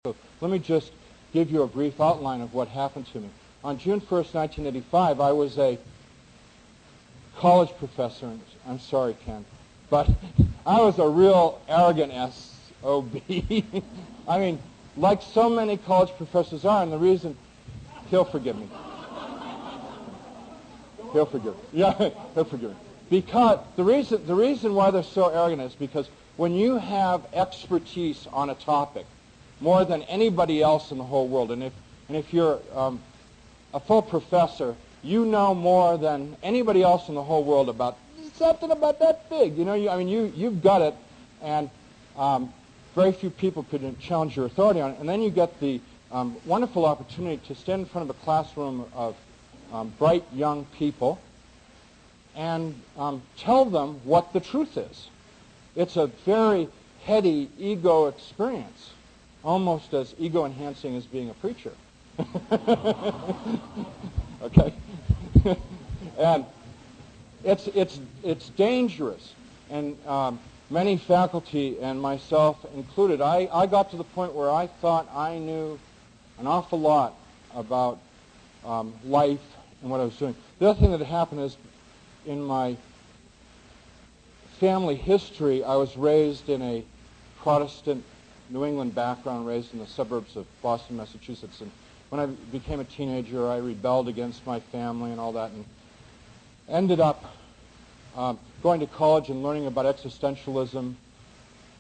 So let me just give you a brief outline of what happened to me. On June 1st, 1985, I was a college professor. I'm sorry, Ken, but I was a real arrogant SOB. I mean, like so many college professors are, and the reason, he'll forgive me. He'll forgive me. Yeah, he'll forgive me. Because the reason why they're so arrogant is because when you have expertise on a topic more than anybody else in the whole world, and if you're a full professor, you know more than anybody else in the whole world about something about that big. You know, you've got it, and very few people could challenge your authority on it. And then you get the wonderful opportunity to stand in front of a classroom of bright young people and tell them what the truth is. It's a very heady ego experience, almost as ego-enhancing as being a preacher. Okay? And it's dangerous. And many faculty, and myself included, I got to the point where I thought I knew an awful lot about life and what I was doing. The other thing that happened is, in my family history, I was raised in a Protestant New England background, raised in the suburbs of Boston, Massachusetts. And when I became a teenager, I rebelled against my family and all that, and ended up going to college and learning about existentialism,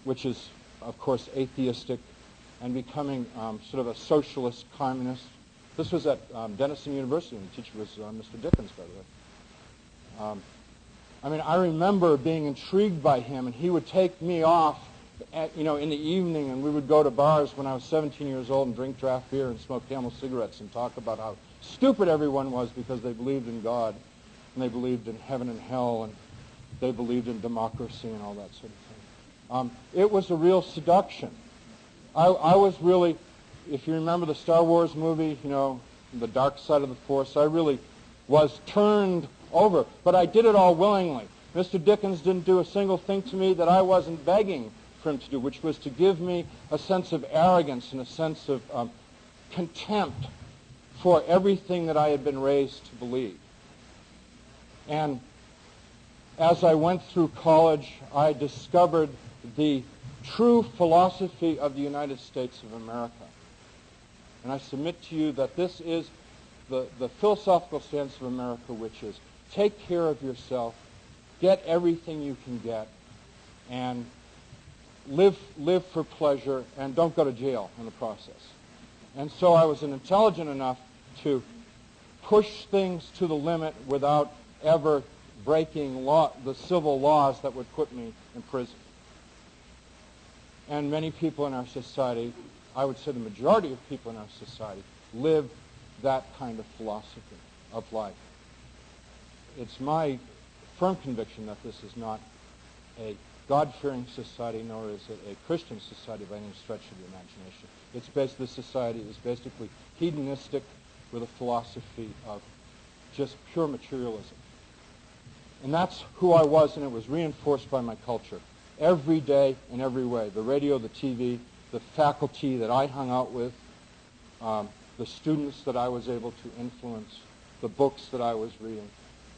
which is, of course, atheistic, and becoming sort of a socialist communist. This was at Denison University, and the teacher was Mr. Dickens, by the way. I mean, I remember being intrigued by him, and he would take me off in the evening, and we would go to bars when I was 17 years old and drink draft beer and smoke Camel cigarettes and talk about how stupid everyone was because they believed in God, and they believed in heaven and hell, and they believed in democracy and all that sort of thing. It was a real seduction. I was really, if you remember the Star Wars movie, The Dark Side of the Force, I really was turned over, but I did it all willingly. Mr. Dickens didn't do a single thing to me that I wasn't begging for him to do, which was to give me a sense of arrogance and a sense of contempt for everything that I had been raised to believe. And as I went through college, I discovered the true philosophy of the United States of America. And I submit to you that this is the philosophical stance of America, which is take care of yourself, get everything you can get, and live for pleasure, and don't go to jail in the process. And so I was intelligent enough to push things to the limit without ever breaking the civil laws that would put me in prison. And many people in our society, I would say the majority of people in our society, live that kind of philosophy of life. It's my firm conviction that this is not a God-fearing society, nor is it a Christian society by any stretch of the imagination. This society is basically hedonistic with a philosophy of just pure materialism. And that's who I was, and it was reinforced by my culture. Every day, in every way. The radio, the TV, the faculty that I hung out with, the students that I was able to influence, the books that I was reading.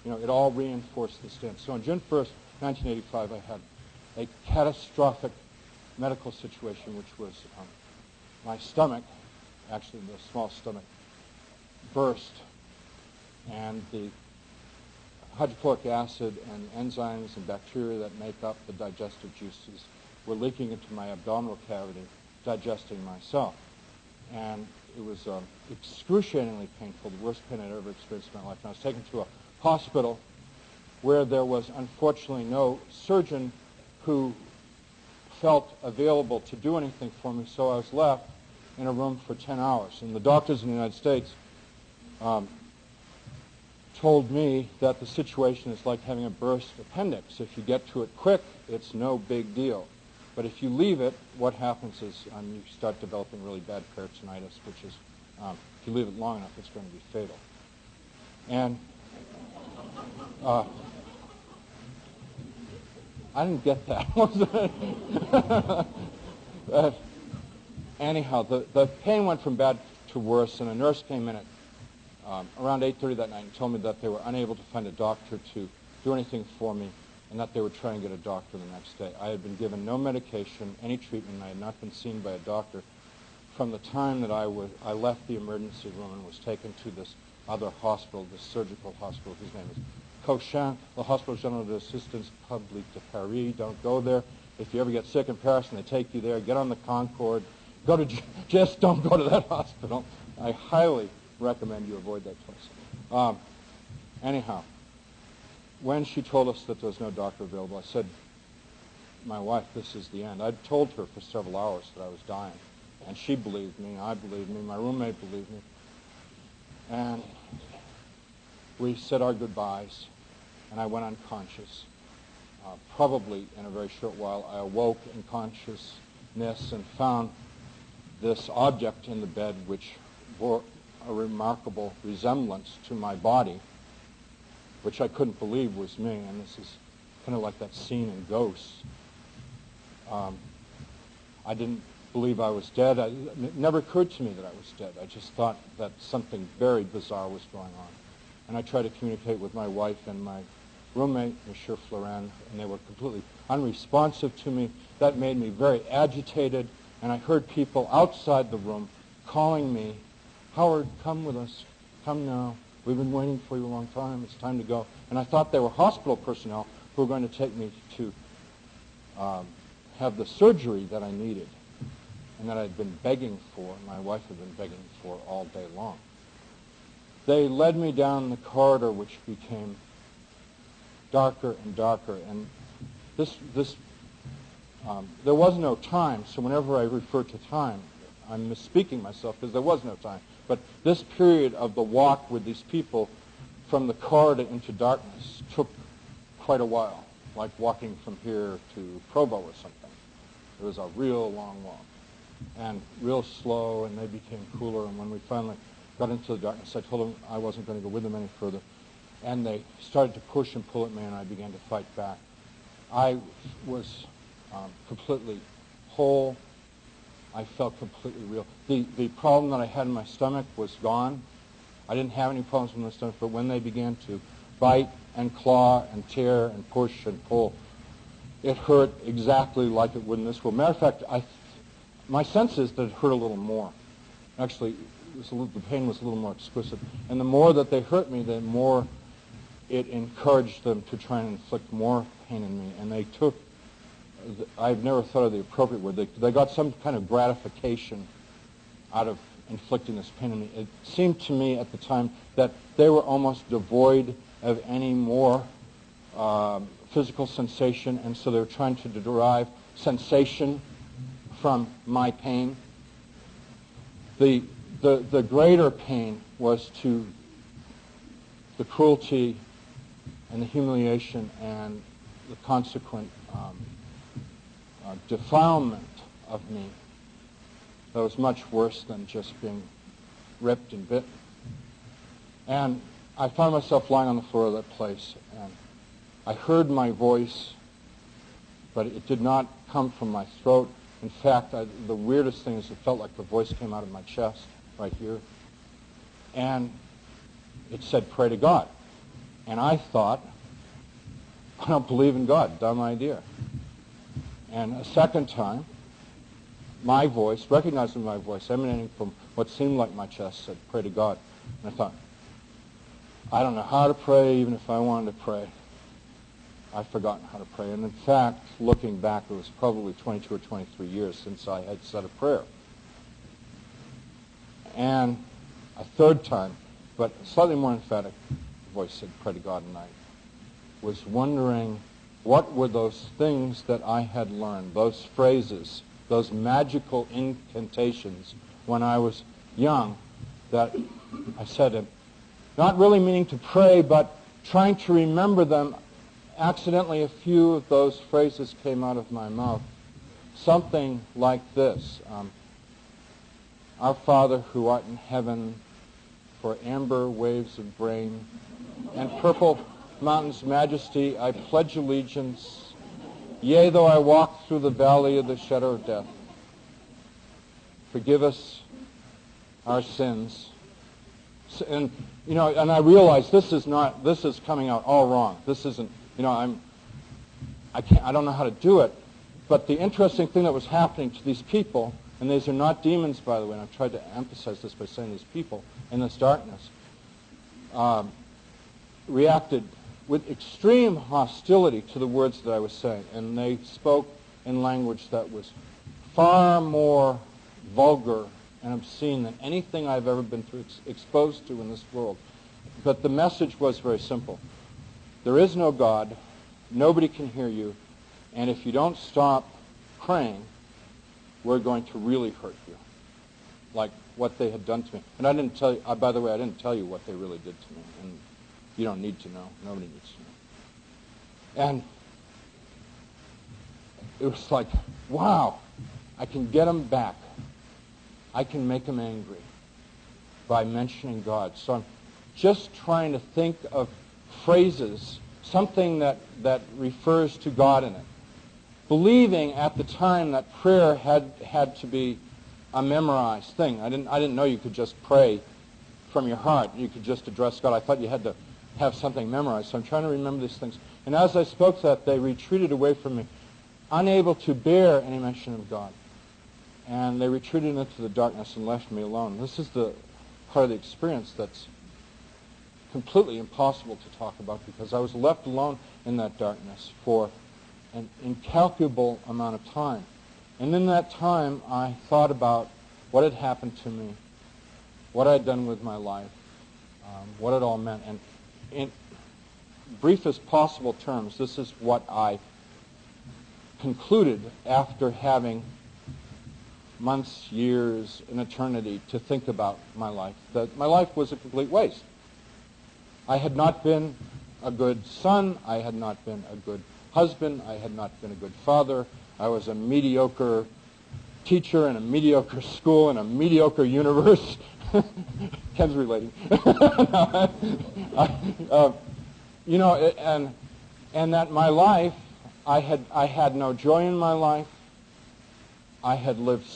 It all reinforced the stance. So on June 1st, 1985, I had a catastrophic medical situation, which was my stomach, actually the small stomach, burst, and the hydrochloric acid and enzymes and bacteria that make up the digestive juices were leaking into my abdominal cavity, digesting myself. And it was excruciatingly painful, the worst pain I'd ever experienced in my life. And I was taken to a hospital where there was unfortunately no surgeon who felt available to do anything for me, so I was left in a room for 10 hours. And the doctors in the United States told me that the situation is like having a burst appendix. If you get to it quick, it's no big deal. But if you leave it, what happens is you start developing really bad peritonitis, which is, if you leave it long enough, it's going to be fatal. And I didn't get that. anyhow, the pain went from bad to worse, and a nurse came in at around 8:30 that night and told me that they were unable to find a doctor to do anything for me, and that they would try and get a doctor the next day. I had been given no medication, any treatment, and I had not been seen by a doctor from the time that I left the emergency room and was taken to this other hospital, this surgical hospital, whose name is Cochin, the Hospital General d'Assistance Publique de Paris. Don't go there. If you ever get sick in Paris and they take you there, get on the Concorde. Just don't go to that hospital. I highly recommend you avoid that place. Anyhow, when she told us that there was no doctor available, I said, my wife, this is the end. I'd told her for several hours that I was dying, and she believed me, I believed me, my roommate believed me. And we said our goodbyes, and I went unconscious. Probably in a very short while, I awoke in consciousness and found this object in the bed which bore a remarkable resemblance to my body, which I couldn't believe was me. And this is kind of like that scene in Ghosts. I didn't believe I was dead. It never occurred to me that I was dead. I just thought that something very bizarre was going on. And I tried to communicate with my wife and my roommate, Monsieur Florent, and they were completely unresponsive to me. That made me very agitated, and I heard people outside the room calling me, Howard, come with us. Come now. We've been waiting for you a long time. It's time to go. And I thought they were hospital personnel who were going to take me to have the surgery that I needed and that I'd been begging for, and my wife had been begging for all day long. They led me down the corridor, which became darker and darker, and there was no time, so whenever I refer to time, I'm misspeaking myself because there was no time. But this period of the walk with these people from the corridor into darkness took quite a while, like walking from here to Provo or something. It was a real long walk, and real slow, and they became cooler, and when we finally got into the darkness, I told them I wasn't going to go with them any further. And they started to push and pull at me, and I began to fight back. I was completely whole. I felt completely real. The problem that I had in my stomach was gone. I didn't have any problems with my stomach, but when they began to bite and claw and tear and push and pull, it hurt exactly like it would in this world. Matter of fact, my sense is that it hurt a little more. Actually, the pain was a little more exquisite. And the more that they hurt me, the more it encouraged them to try and inflict more pain in me. And they took, I've never thought of the appropriate word, they got some kind of gratification out of inflicting this pain on me. It seemed to me at the time that they were almost devoid of any more physical sensation, and so they were trying to derive sensation from my pain. The greater pain was to the cruelty and the humiliation and the consequent defilement of me that was much worse than just being ripped and bitten. And I found myself lying on the floor of that place, and I heard my voice, but it did not come from my throat. In fact, the weirdest thing is it felt like the voice came out of my chest, right here. And it said, pray to God. And I thought, I don't believe in God, dumb idea. And a second time, my voice, recognizing my voice, emanating from what seemed like my chest, said, pray to God. And I thought, I don't know how to pray, even if I wanted to pray. I've forgotten how to pray. And in fact, looking back, it was probably 22 or 23 years since I had said a prayer. And a third time, but slightly more emphatic, voice said, pray to God, and I was wondering what were those things that I had learned, those phrases, those magical incantations when I was young that I said, not really meaning to pray, but trying to remember them. Accidentally, a few of those phrases came out of my mouth. Something like this. Our Father who art in heaven, for amber waves of grain and purple mountains' majesty, I pledge allegiance. Yea, though I walk through the valley of the shadow of death, forgive us our sins. And and I realize this is coming out all wrong. This isn't, I don't know how to do it. But the interesting thing that was happening to these people, and these are not demons, by the way, and I've tried to emphasize this by saying these people in this darkness, reacted with extreme hostility to the words that I was saying. And they spoke in language that was far more vulgar and obscene than anything I've ever been exposed to in this world. But the message was very simple. There is no God. Nobody can hear you. And if you don't stop praying, we're going to really hurt you. Like what they had done to me. And I didn't tell you, by the way, I didn't tell you what they really did to me. And you don't need to know. Nobody needs to know. And it was like, wow, I can get them back. I can make them angry by mentioning God. So I'm just trying to think of phrases, something that refers to God in it. Believing at the time that prayer had to be a memorized thing. I didn't know you could just pray from your heart. You could just address God. I thought you had to have something memorized. So I'm trying to remember these things. And as I spoke that, they retreated away from me, unable to bear any mention of God. And they retreated into the darkness and left me alone. This is the part of the experience that's completely impossible to talk about, because I was left alone in that darkness for an incalculable amount of time. And in that time, I thought about what had happened to me, what I had done with my life, what it all meant. And in briefest possible terms, this is what I concluded after having months, years, an eternity to think about my life, that my life was a complete waste. I had not been a good son. I had not been a good husband. I had not been a good father. I was a mediocre teacher in a mediocre school in a mediocre universe. Ken's relating. And that my life, I had no joy in my life. I had lived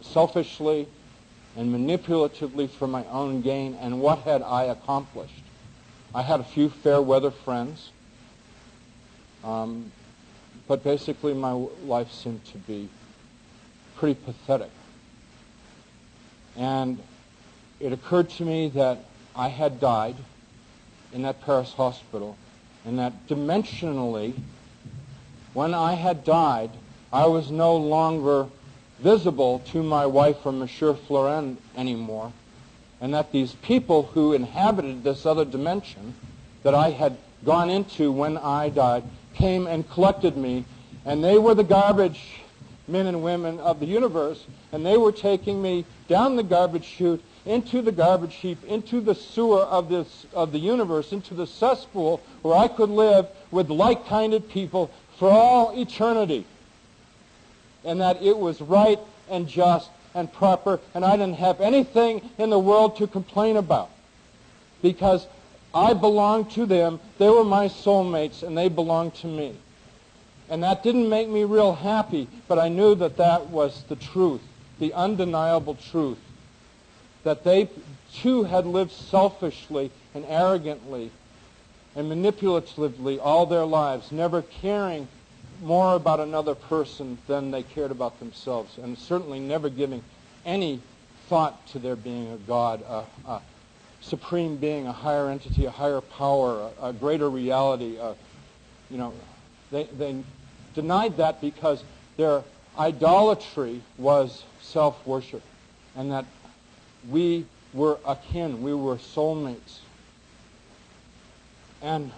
selfishly and manipulatively for my own gain, and what had I accomplished? I had a few fair weather friends, but basically my life seemed to be pretty pathetic. And it occurred to me that I had died in that Paris hospital, and that dimensionally, when I had died, I was no longer visible to my wife or Monsieur Florent anymore, and that these people who inhabited this other dimension that I had gone into when I died came and collected me, and they were the garbage men and women of the universe, and they were taking me down the garbage chute, into the garbage heap, into the sewer of the universe, into the cesspool where I could live with like-minded people for all eternity. And that it was right and just and proper, and I didn't have anything in the world to complain about, because I belonged to them. They were my soulmates, and they belonged to me. And that didn't make me real happy, but I knew that that was the truth, the undeniable truth, that they too had lived selfishly and arrogantly and manipulatively all their lives, never caring more about another person than they cared about themselves, and certainly never giving any thought to there being a God, a supreme being, a higher entity, a higher power, a greater reality. They denied that because their idolatry was self-worship, and that we were akin, we were soulmates. And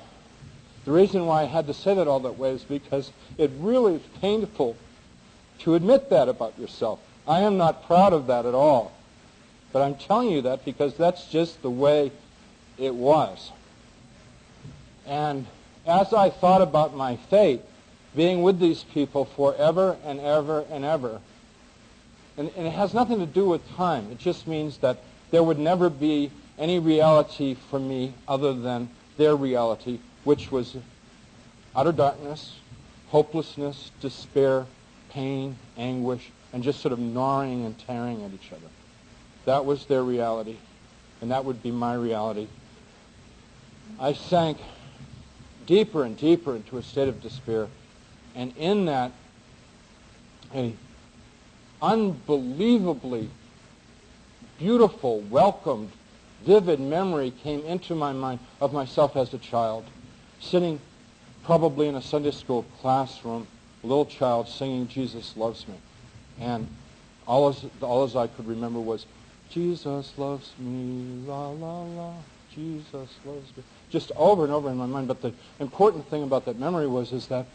the reason why I had to say that all that way is because it really is painful to admit that about yourself. I am not proud of that at all. But I'm telling you that because that's just the way it was. And as I thought about my fate, being with these people forever and ever and ever, and it has nothing to do with time. It just means that there would never be any reality for me other than their reality, which was utter darkness, hopelessness, despair, pain, anguish, and just sort of gnawing and tearing at each other. That was their reality, and that would be my reality. I sank deeper and deeper into a state of despair, and in that, a unbelievably beautiful, welcomed, vivid memory came into my mind of myself as a child, sitting probably in a Sunday school classroom, a little child singing "Jesus Loves Me." And all as I could remember was, "Jesus loves me, la, la, la, Jesus loves me." Just over and over in my mind. But the important thing about that memory is that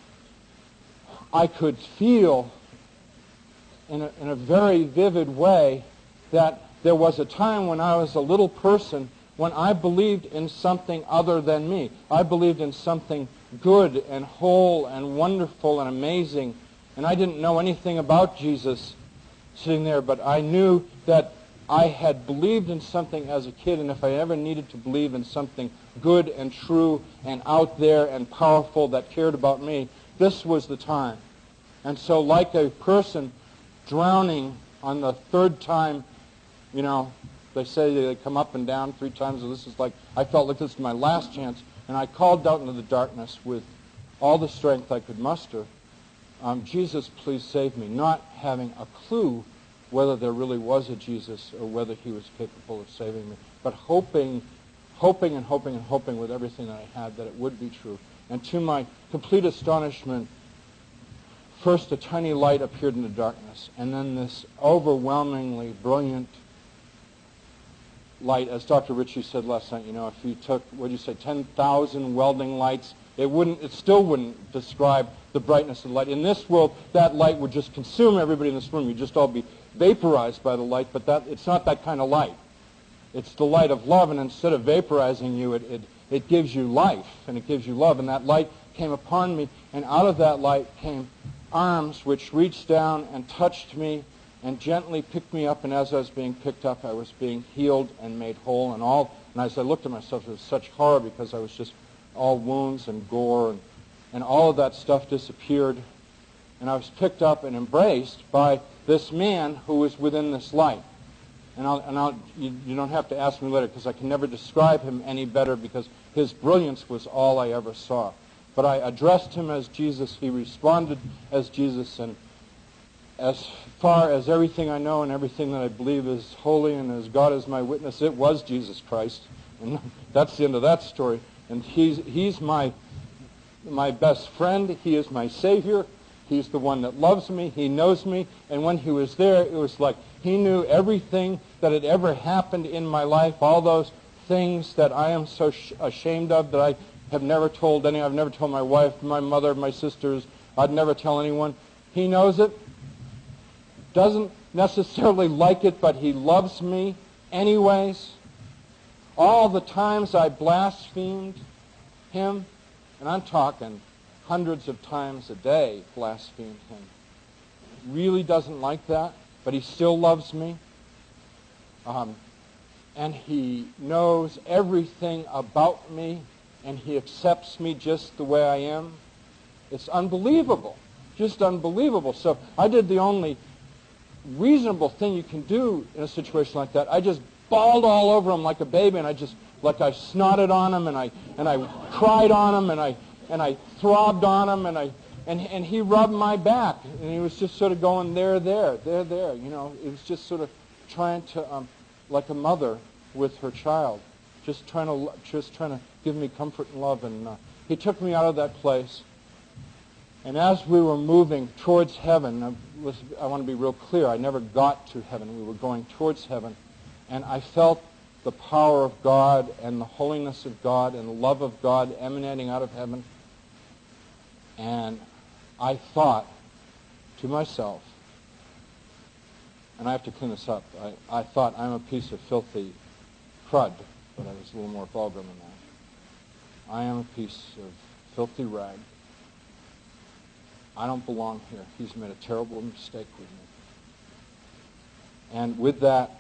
I could feel in a very vivid way that there was a time when I was a little person when I believed in something other than me. I believed in something good and whole and wonderful and amazing. And I didn't know anything about Jesus sitting there, but I knew that I had believed in something as a kid, and if I ever needed to believe in something good and true and out there and powerful that cared about me, this was the time. And so like a person drowning on the third time, they say they come up and down 3 times, and this is like, I felt like this was my last chance, and I called out into the darkness with all the strength I could muster, "Jesus, please save me," not having a clue whether there really was a Jesus or whether he was capable of saving me, but hoping with everything that I had that it would be true. And to my complete astonishment, first a tiny light appeared in the darkness, and then this overwhelmingly brilliant light. As Dr. Ritchie said last night, if you took, 10,000 welding lights, it still wouldn't describe the brightness of the light. In this world, that light would just consume everybody in this room. You'd just all be vaporized by the light, but it's not that kind of light. It's the light of love, and instead of vaporizing you, it gives you life, and it gives you love. And that light came upon me, and out of that light came arms which reached down and touched me and gently picked me up, and as I was being picked up, I was being healed and made whole and all. And as I looked at myself, it was such horror because I was just all wounds and gore, and all of that stuff disappeared. And I was picked up and embraced by this man who was within this light. You don't have to ask me later because I can never describe him any better because his brilliance was all I ever saw. But I addressed him as Jesus. He responded as Jesus. And as far as everything I know and everything that I believe is holy and as God is my witness, it was Jesus Christ. And that's the end of that story. And he's my best friend. He is my Savior. He's the one that loves me. He knows me. And when he was there, it was like he knew everything that had ever happened in my life, all those things that I am so ashamed of that I have never told any. I've never told my wife, my mother, my sisters. I'd never tell anyone. He knows it. Doesn't necessarily like it, but he loves me anyways. All the times I blasphemed him, and I'm talking hundreds of times a day, blasphemed him. Really doesn't like that, but he still loves me. And he knows everything about me, and he accepts me just the way I am. It's unbelievable, just unbelievable. So I did the only reasonable thing you can do in a situation like that. I just bawled all over him like a baby, and I snotted on him, and I cried on him, and I throbbed on him, and he rubbed my back, and he was just sort of going there. It was just sort of trying to, like a mother with her child, just trying to give me comfort and love. And he took me out of that place. And as we were moving towards heaven, I want to be real clear, I never got to heaven. We were going towards heaven. And I felt the power of God and the holiness of God and the love of God emanating out of heaven. And I thought to myself, and I have to clean this up, I thought I'm a piece of filthy crud, but I was a little more vulgar than that. I am a piece of filthy rag. I don't belong here. He's made a terrible mistake with me. And with that,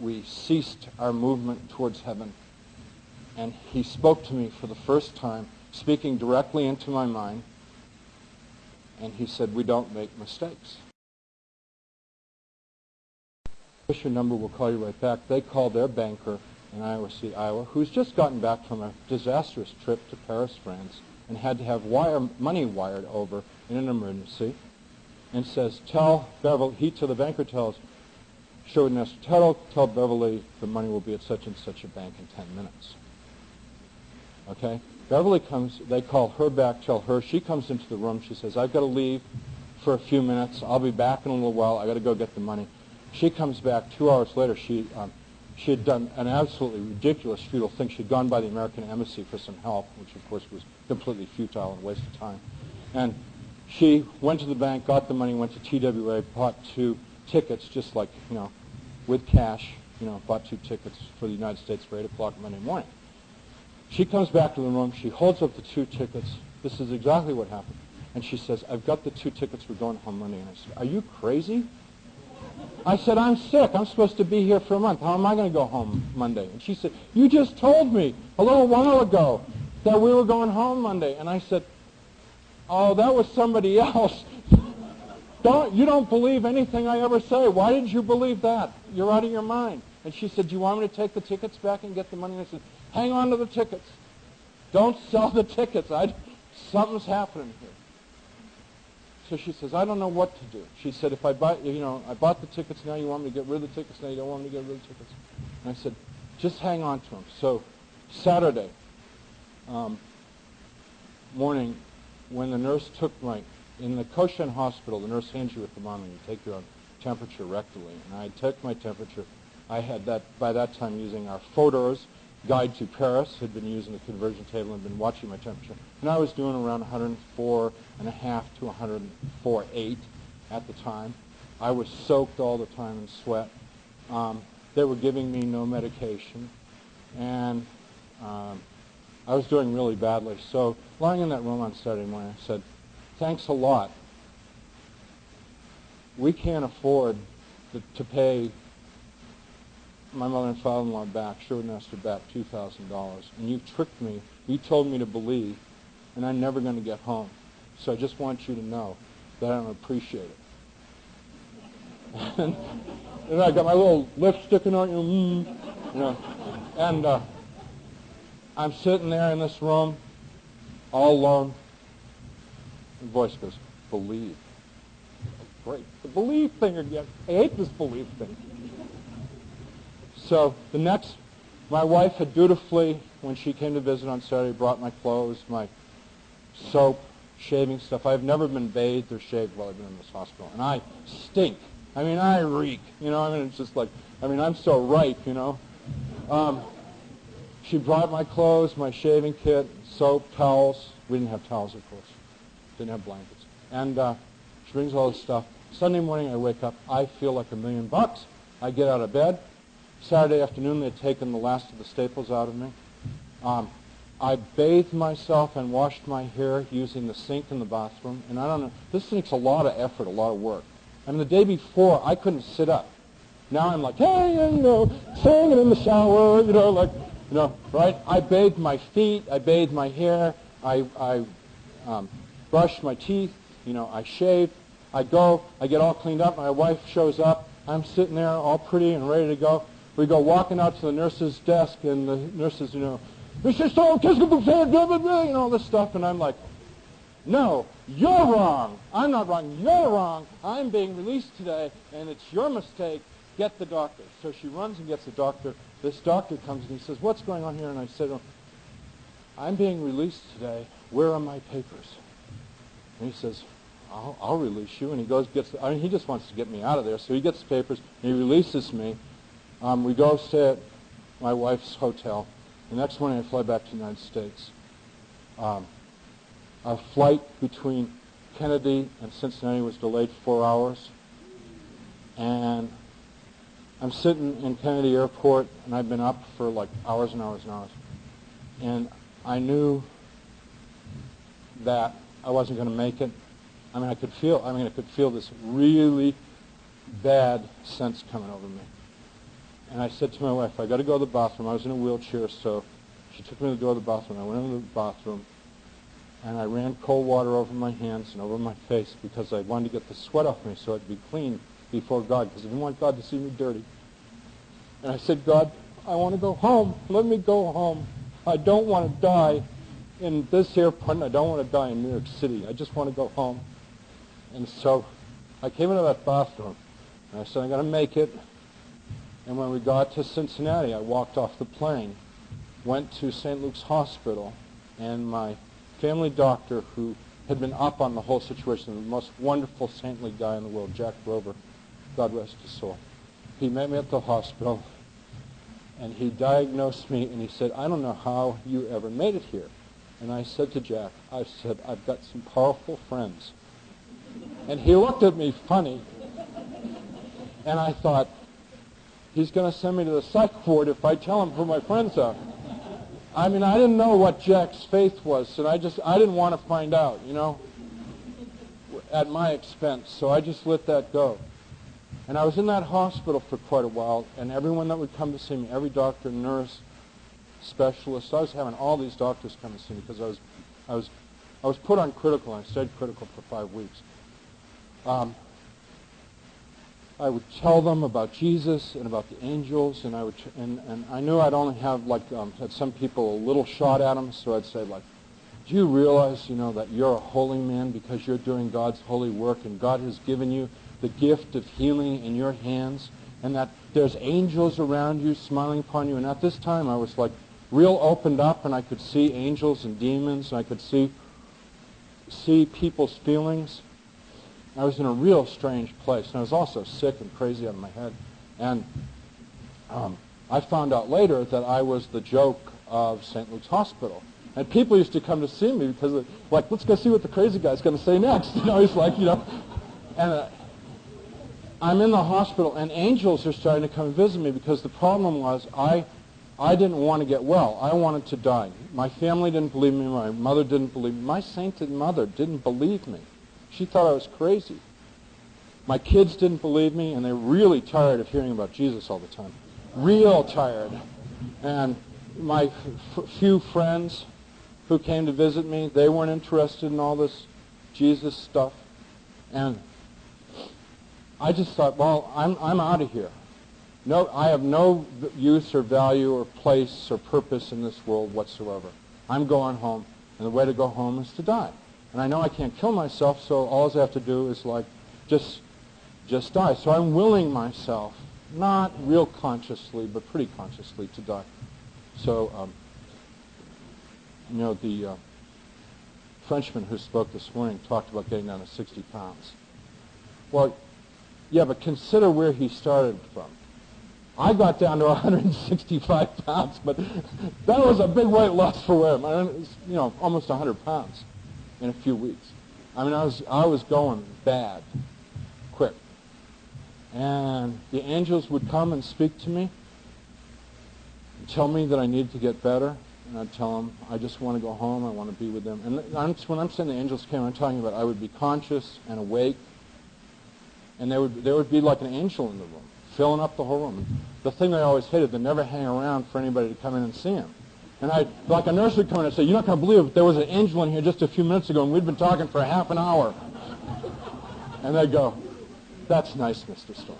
we ceased our movement towards heaven. And he spoke to me for the first time, speaking directly into my mind. And he said, "We don't make mistakes." Push your number, we'll call you right back. They called their banker in Iowa City, Iowa, who's just gotten back from a disastrous trip to Paris, France, and had to have money wired over in an emergency, and says, tell Beverly, he to the banker tells Sherwood Nestor, tell Beverly the money will be at such and such a bank in 10 minutes. Okay? Beverly comes, they call her back, tell her, she comes into the room, she says, I've got to leave for a few minutes, I'll be back in a little while, I've got to go get the money. She comes back 2 hours later, she had done an absolutely ridiculous, futile thing. She'd gone by the American Embassy for some help, which of course was completely futile and a waste of time. And she went to the bank, got the money, went to TWA, bought 2 tickets, just like, with cash, bought 2 tickets for the United States for 8 o'clock Monday morning. She comes back to the room, she holds up the 2 tickets. This is exactly what happened. And she says, I've got the 2 tickets, we're going home Monday. And I said, are you crazy? I said, I'm sick. I'm supposed to be here for a month. How am I going to go home Monday? And she said, you just told me a little while ago that we were going home Monday. And I said, oh, that was somebody else. You don't believe anything I ever say. Why did you believe that? You're out of your mind. And she said, do you want me to take the tickets back and get the money? And I said, hang on to the tickets. Don't sell the tickets. Something's happening here. So she says, I don't know what to do. She said, if I bought the tickets now, you want me to get rid of the tickets now, you don't want me to get rid of the tickets. And I said, just hang on to them. So Saturday morning, when the nurse took in the Koshan hospital, the nurse hands you a thermometer and you take your temperature rectally. And I took my temperature. I had that, by that time, using our Fodor's Guide to Paris, had been using the conversion table and been watching my temperature. And I was doing around 104.5 to 104.8 at the time. I was soaked all the time in sweat. They were giving me no medication. And I was doing really badly. So lying in that room on Saturday morning, I said, thanks a lot. We can't afford to pay my mother and father-in-law back, Sherwood Nestor back, $2,000. And you've tricked me. You told me to believe, and I'm never going to get home. So I just want you to know that I don't appreciate it. And I got my little lip sticking out, and I'm sitting there in this room, all alone. The voice goes, believe. Great. The believe thing again. I hate this believe thing. So my wife had dutifully, when she came to visit on Saturday, brought my clothes, my soap, shaving stuff. I've never been bathed or shaved while I've been in this hospital. And I stink. I mean, I reek. It's just like, I'm so ripe, She brought my clothes, my shaving kit, soap, towels. We didn't have towels, of course. Didn't have blankets. And she brings all this stuff. Sunday morning, I wake up. I feel like $1,000,000. I get out of bed. Saturday afternoon, they'd taken the last of the staples out of me. I bathed myself and washed my hair using the sink in the bathroom. And I don't know, this takes a lot of effort, a lot of work. The day before, I couldn't sit up. Now I'm like, hey, singing in the shower, right? I bathed my feet, I bathed my hair, I brushed my teeth, I shaved. I go, I get all cleaned up, my wife shows up. I'm sitting there all pretty and ready to go. We go walking out to the nurse's desk, and the nurses, Mr. Stone, all this stuff, and I'm like, no, you're wrong. I'm not wrong. You're wrong. I'm being released today, and it's your mistake. Get the doctor. So she runs and gets the doctor. This doctor comes and he says, what's going on here? And I said, I'm being released today. Where are my papers? And he says, I'll release you. And he goes, he just wants to get me out of there. So he gets the papers, and he releases me. We go stay at my wife's hotel. The next morning I fly back to the United States. Our flight between Kennedy and Cincinnati was delayed 4 hours. And I'm sitting in Kennedy Airport, and I've been up for like hours and hours and hours. And I knew that I wasn't going to make it. I could feel this really bad sense coming over me. And I said to my wife, I got to go to the bathroom. I was in a wheelchair, so she took me to the door of the bathroom. I went into the bathroom, and I ran cold water over my hands and over my face because I wanted to get the sweat off me so I'd be clean before God, because I didn't want God to see me dirty. And I said, God, I want to go home. Let me go home. I don't want to die in this airport, and I don't want to die in New York City. I just want to go home. And so I came into that bathroom, and I said, I'm going to make it. And when we got to Cincinnati, I walked off the plane, went to St. Luke's Hospital, and my family doctor, who had been up on the whole situation, the most wonderful, saintly guy in the world, Jack Grover, God rest his soul, he met me at the hospital, and he diagnosed me, and he said, I don't know how you ever made it here. And I said to Jack, I said, I've got some powerful friends. And he looked at me funny, and I thought, he's going to send me to the psych ward if I tell him who my friends are. I mean, I didn't know what Jack's faith was, and I didn't want to find out, at my expense. So I just let that go. And I was in that hospital for quite a while, and everyone that would come to see me, every doctor, nurse, specialist, I was having all these doctors come to see me because I was put on critical, and I stayed critical for 5 weeks. I would tell them about Jesus and about the angels, and and I knew I'd only have had some people a little shot at them, so I'd say do you realize that you're a holy man because you're doing God's holy work, and God has given you the gift of healing in your hands, and that there's angels around you smiling upon you. And at this time I was real opened up, and I could see angels and demons, and I could see people's feelings. I was in a real strange place, and I was also sick and crazy out of my head. And I found out later that I was the joke of St. Luke's Hospital. And people used to come to see me because, let's go see what the crazy guy's going to say next. And I'm in the hospital, and angels are starting to come and visit me because the problem was I didn't want to get well. I wanted to die. My family didn't believe me. My mother didn't believe me. My sainted mother didn't believe me. She thought I was crazy. My kids didn't believe me, and they're really tired of hearing about Jesus all the time. Real tired. And my few friends who came to visit me, they weren't interested in all this Jesus stuff. And I just thought, well, I'm out of here. No, I have no use or value or place or purpose in this world whatsoever. I'm going home, and the way to go home is to die. And I know I can't kill myself, so all I have to do is just die. So I'm willing myself, not real consciously, but pretty consciously, to die. So, the Frenchman who spoke this morning talked about getting down to 60 pounds. Well, yeah, but consider where he started from. I got down to 165 pounds, but that was a big weight loss for him. I mean, almost 100 pounds in a few weeks. I mean, I was going bad, quick. And the angels would come and speak to me and tell me that I needed to get better. And I'd tell them, I just want to go home, I want to be with them. And when I'm saying the angels came, I'm talking about I would be conscious and awake, and there would be like an angel in the room, filling up the whole room. The thing I always hated, they never hang around for anybody to come in and see him. And like a nurse would come in and say, you're not going to believe it, there was an angel in here just a few minutes ago, and we'd been talking for half an hour. And they'd go, that's nice, Mr. Storm.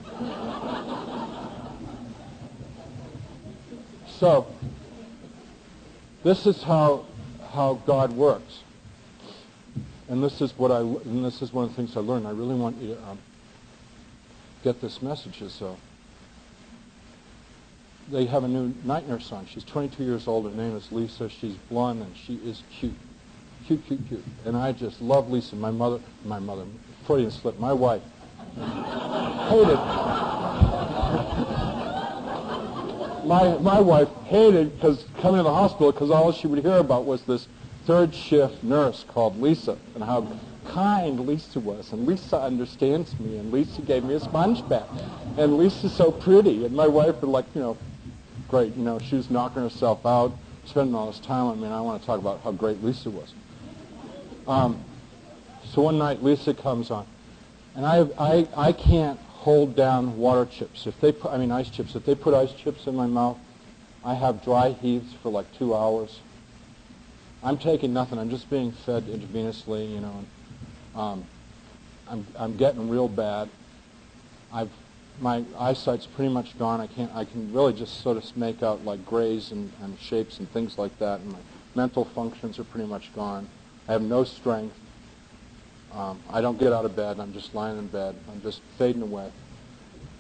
So, this is how God works. And this is one of the things I learned. I really want you to get this message. They have a new night nurse on. She's 22 years old. Her name is Lisa. She's blonde, and she is cute. Cute, cute, cute. And I just love Lisa. My mother, Freudian slip, my wife, hated. My wife hated coming to the hospital because all she would hear about was this third shift nurse called Lisa and how kind Lisa was. And Lisa understands me, and Lisa gave me a sponge bath. And Lisa's so pretty. And my wife would great, she was knocking herself out, spending all this time on me, and I want to talk about how great Lisa was. So one night Lisa comes on, and I can't hold down water chips. Ice chips. If they put ice chips in my mouth, I have dry heaves for 2 hours. I'm taking nothing. I'm just being fed intravenously, I'm getting real bad. my eyesight's pretty much gone. I can really just sort of make out like grays and shapes and things like that, and my mental functions are pretty much gone. I have no strength. I don't get out of bed. I'm just lying in bed. I'm just fading away.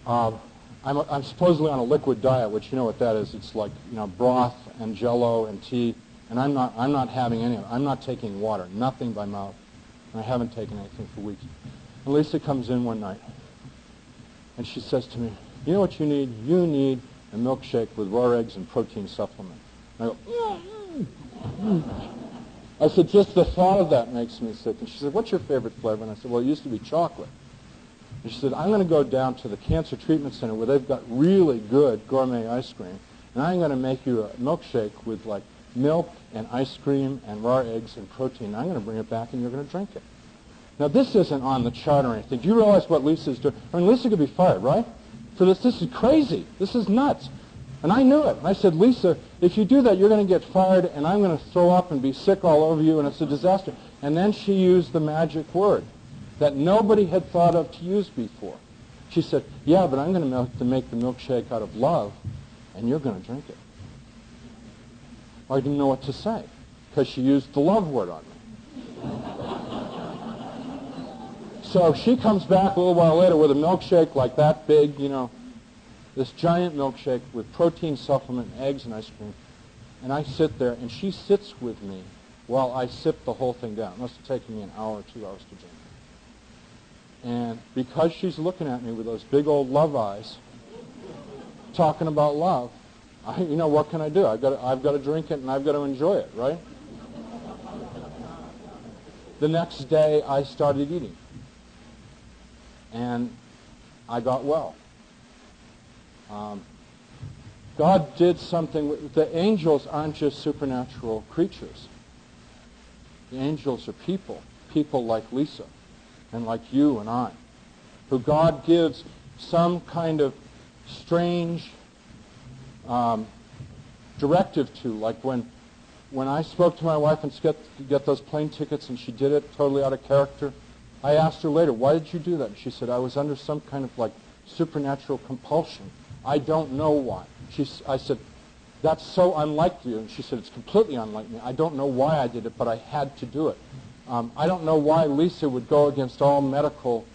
I'm supposedly on a liquid diet, which you know what that is. It's like, you know, broth and Jell-O and tea, and I'm not having any of it. I'm not taking water, nothing by mouth, and I haven't taken anything for weeks. And Lisa comes in one night, and she says to me, "You know what you need? You need a milkshake with raw eggs and protein supplement." And I go, I said, "Just the thought of that makes me sick." And she said, "What's your favorite flavor?" And I said, "Well, it used to be chocolate." And she said, "I'm going to go down to the Cancer Treatment Center where they've got really good gourmet ice cream, and I'm going to make you a milkshake with like milk and ice cream and raw eggs and protein. I'm going to bring it back, and you're going to drink it." Now, this isn't on the chart or anything. Do you realize what Lisa's doing? I mean, Lisa could be fired, right? For this. This is crazy. This is nuts. And I knew it. And I said, "Lisa, if you do that, you're going to get fired, and I'm going to throw up and be sick all over you, and it's a disaster." And then she used the magic word that nobody had thought of to use before. She said, "Yeah, but I'm going to make the milkshake out of love, and you're going to drink it." Well, I didn't know what to say, because she used the love word on me. So she comes back a little while later with a milkshake like that big, you know, this giant milkshake with protein supplement, eggs, and ice cream. And I sit there, and she sits with me while I sip the whole thing down. It must have taken me an hour or 2 hours to drink it. And because she's looking at me with those big old love eyes, talking about love, you know, what can I do? I've got to drink it, and I've got to enjoy it, right? The next day, I started eating. And I got well. God did something. The angels aren't just supernatural creatures. The angels are people like Lisa and like you and I, who God gives some kind of strange directive to, like when I spoke to my wife and get those plane tickets, and she did it totally out of character. I asked her later, "Why did you do that?" And she said, "I was under some kind of like supernatural compulsion. I don't know why." I said, "That's so unlike you." And she said, "It's completely unlike me. I don't know why I did it, but I had to do it. I don't know why Lisa would go against all medical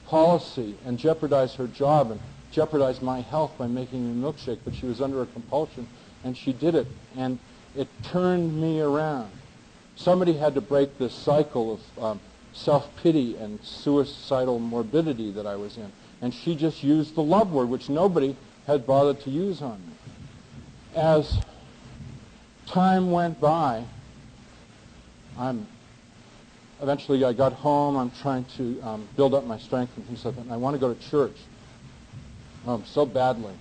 policy and jeopardize her job and jeopardize my health by making a milkshake, but she was under a compulsion, and she did it, and it turned me around." Somebody had to break this cycle of self-pity and suicidal morbidity that I was in. And she just used the love word, which nobody had bothered to use on me. As time went by, eventually I got home. I'm trying to build up my strength and things like that. And I want to go to church so badly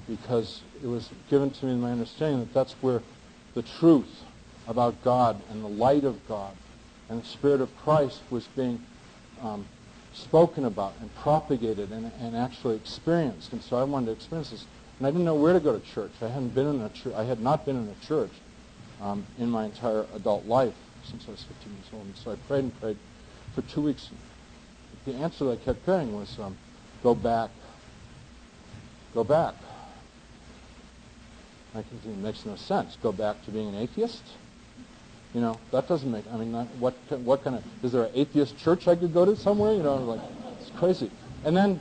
because it was given to me in my understanding that that's where the truth about God and the light of God and the Spirit of Christ was being spoken about and propagated and actually experienced. And so I wanted to experience this. And I didn't know where to go to church. I had not been in a church in my entire adult life since I was 15 years old. And so I prayed and prayed for 2 weeks. The answer that I kept getting was, go back. Go back. I think it makes no sense. Go back to being an atheist? You know, that doesn't make, I mean, what kind of, is there an atheist church I could go to somewhere? You know, like, it's crazy. And then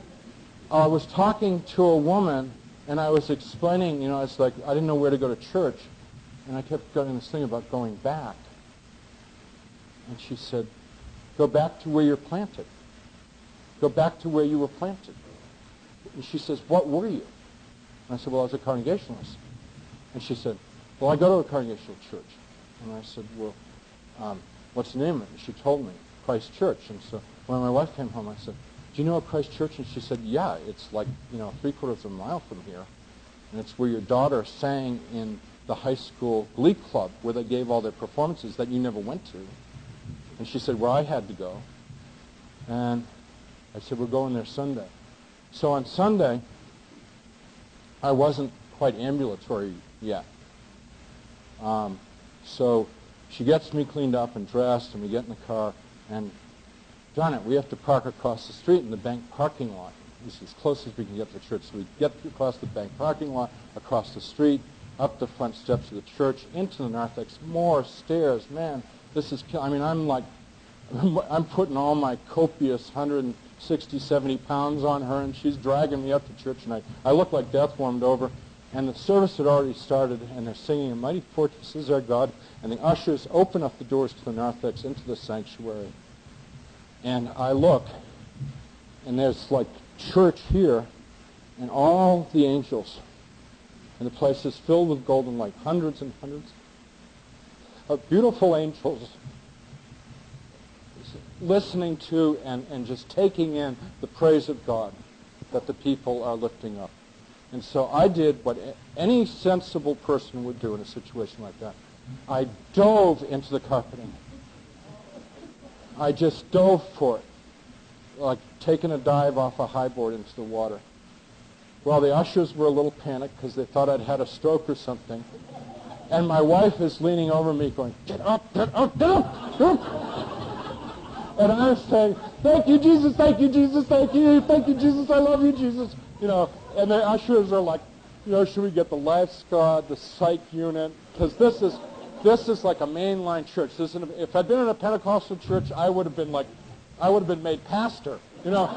I was talking to a woman, and I was explaining, you know, it's like, I didn't know where to go to church, and I kept getting this thing about going back. And she said, "Go back to where you're planted. Go back to where you were planted." And she says, "What were you?" And I said, "Well, I was a Congregationalist." And she said, "Well, I go to a Congregational church." And I said, "Well, what's the name of it?" And she told me, Christ Church. And so when my wife came home, I said, "Do you know a Christ Church?" And she said, "Yeah, it's like, 3/4 of a mile from here. And it's where your daughter sang in the high school glee club where they gave all their performances that you never went to." And she said, "Well, I had to go." And I said, "We're going there Sunday." So on Sunday, I wasn't quite ambulatory yet. So she gets me cleaned up and dressed, and we get in the car, and darn it, we have to park across the street in the bank parking lot. this is as close as we can get to the church. So we get across the bank parking lot, across the street, up the front steps of the church, into the narthex, more stairs. Man, this is, I mean, I'm putting all my copious 160, 70 pounds on her, and she's dragging me up to church, and I look like death warmed over. And the service had already started, and they're singing, "A Mighty Fortress is Our God," and the ushers open up the doors to the narthex into the sanctuary. And I look, and there's like church here, and all the angels. And the place is filled with golden light, hundreds and hundreds of beautiful angels listening to and just taking in the praise of God that the people are lifting up. And so I did what any sensible person would do in a situation like that. I dove into the carpeting. I just dove for it, like taking a dive off a high board into the water. Well, the ushers were a little panicked because they thought I'd had a stroke or something. And my wife is leaning over me going, "Get up, get up, get up, get up." And I'm saying, "Thank you, Jesus, thank you, Jesus, thank you, Jesus, I love you, Jesus." You know, and the ushers are like, you know, should we get the lifeguard, the psych unit? Because this is like a mainline church. This isn't, if I'd been in a Pentecostal church, I would have been made pastor, you know.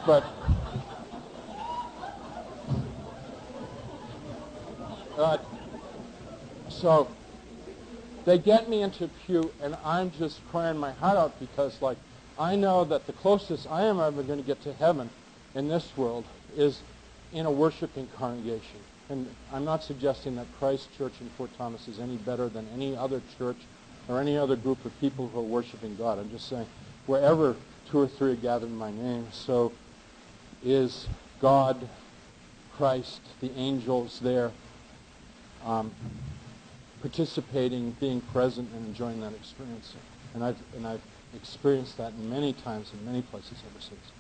But so they get me into a pew, and I'm just crying my heart out because, like, I know that the closest I am ever going to get to heaven in this world is in a worshiping congregation. And I'm not suggesting that Christ Church in Fort Thomas is any better than any other church or any other group of people who are worshiping God. I'm just saying, wherever two or three are gathered in my name, so is God, Christ, the angels there, participating, being present, and enjoying that experience. And I've experienced that many times in many places ever since.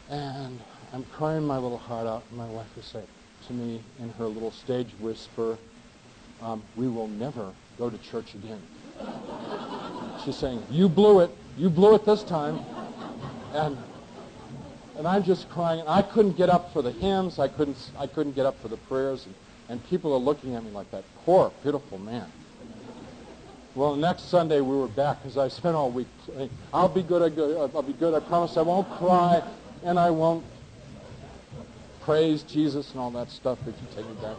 And I'm crying my little heart out, and my wife will say to me in her little stage whisper, "We will never go to church again." She's saying, "You blew it this time." And I'm just crying. I couldn't get up for the hymns. I couldn't get up for the prayers. And people are looking at me like that poor, pitiful man. Well, next Sunday we were back because I spent all week praying. I'll be good. I'll be good. I promise I won't cry and I won't praise Jesus and all that stuff if you take me back.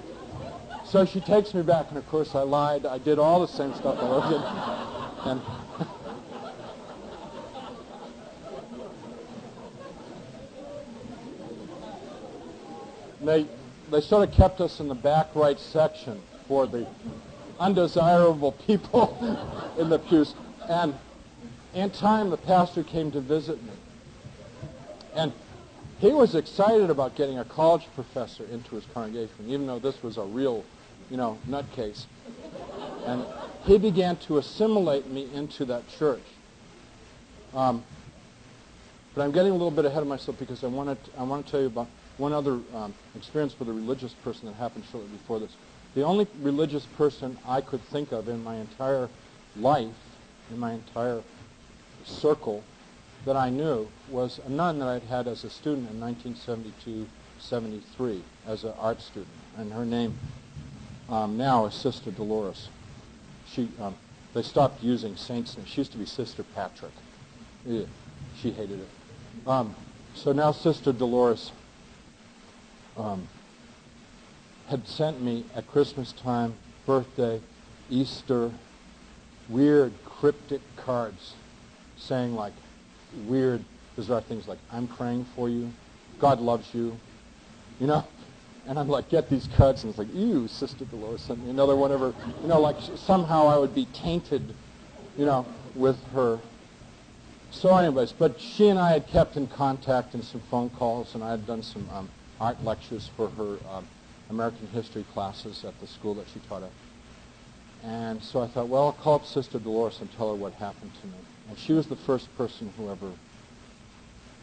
So she takes me back, and of course I lied. I did all the same stuff I did. And they sort of kept us in the back right section for the undesirable people in the pews. And in time, the pastor came to visit me. And he was excited about getting a college professor into his congregation, even though this was a real, nutcase. And he began to assimilate me into that church. But I'm getting a little bit ahead of myself because I want to tell you about one other experience with a religious person that happened shortly before this. The only religious person I could think of in my entire life, in my entire circle that I knew, was a nun that I'd had as a student in 1972-73 as an art student. And her name now is Sister Dolores. They stopped using saints' names. She used to be Sister Patrick. Yeah, she hated it. So now Sister Dolores had sent me at Christmas time, birthday, Easter, weird cryptic cards saying like weird, bizarre things like, "I'm praying for you, God loves you," And I'm like, get these cards, and it's like, ew, Sister Dolores sent me another one of her, like somehow I would be tainted, with her. So anyways, but she and I had kept in contact in some phone calls, and I had done some art lectures for her American history classes at the school that she taught at. And so I thought, well, I'll call up Sister Dolores and tell her what happened to me. And she was the first person who ever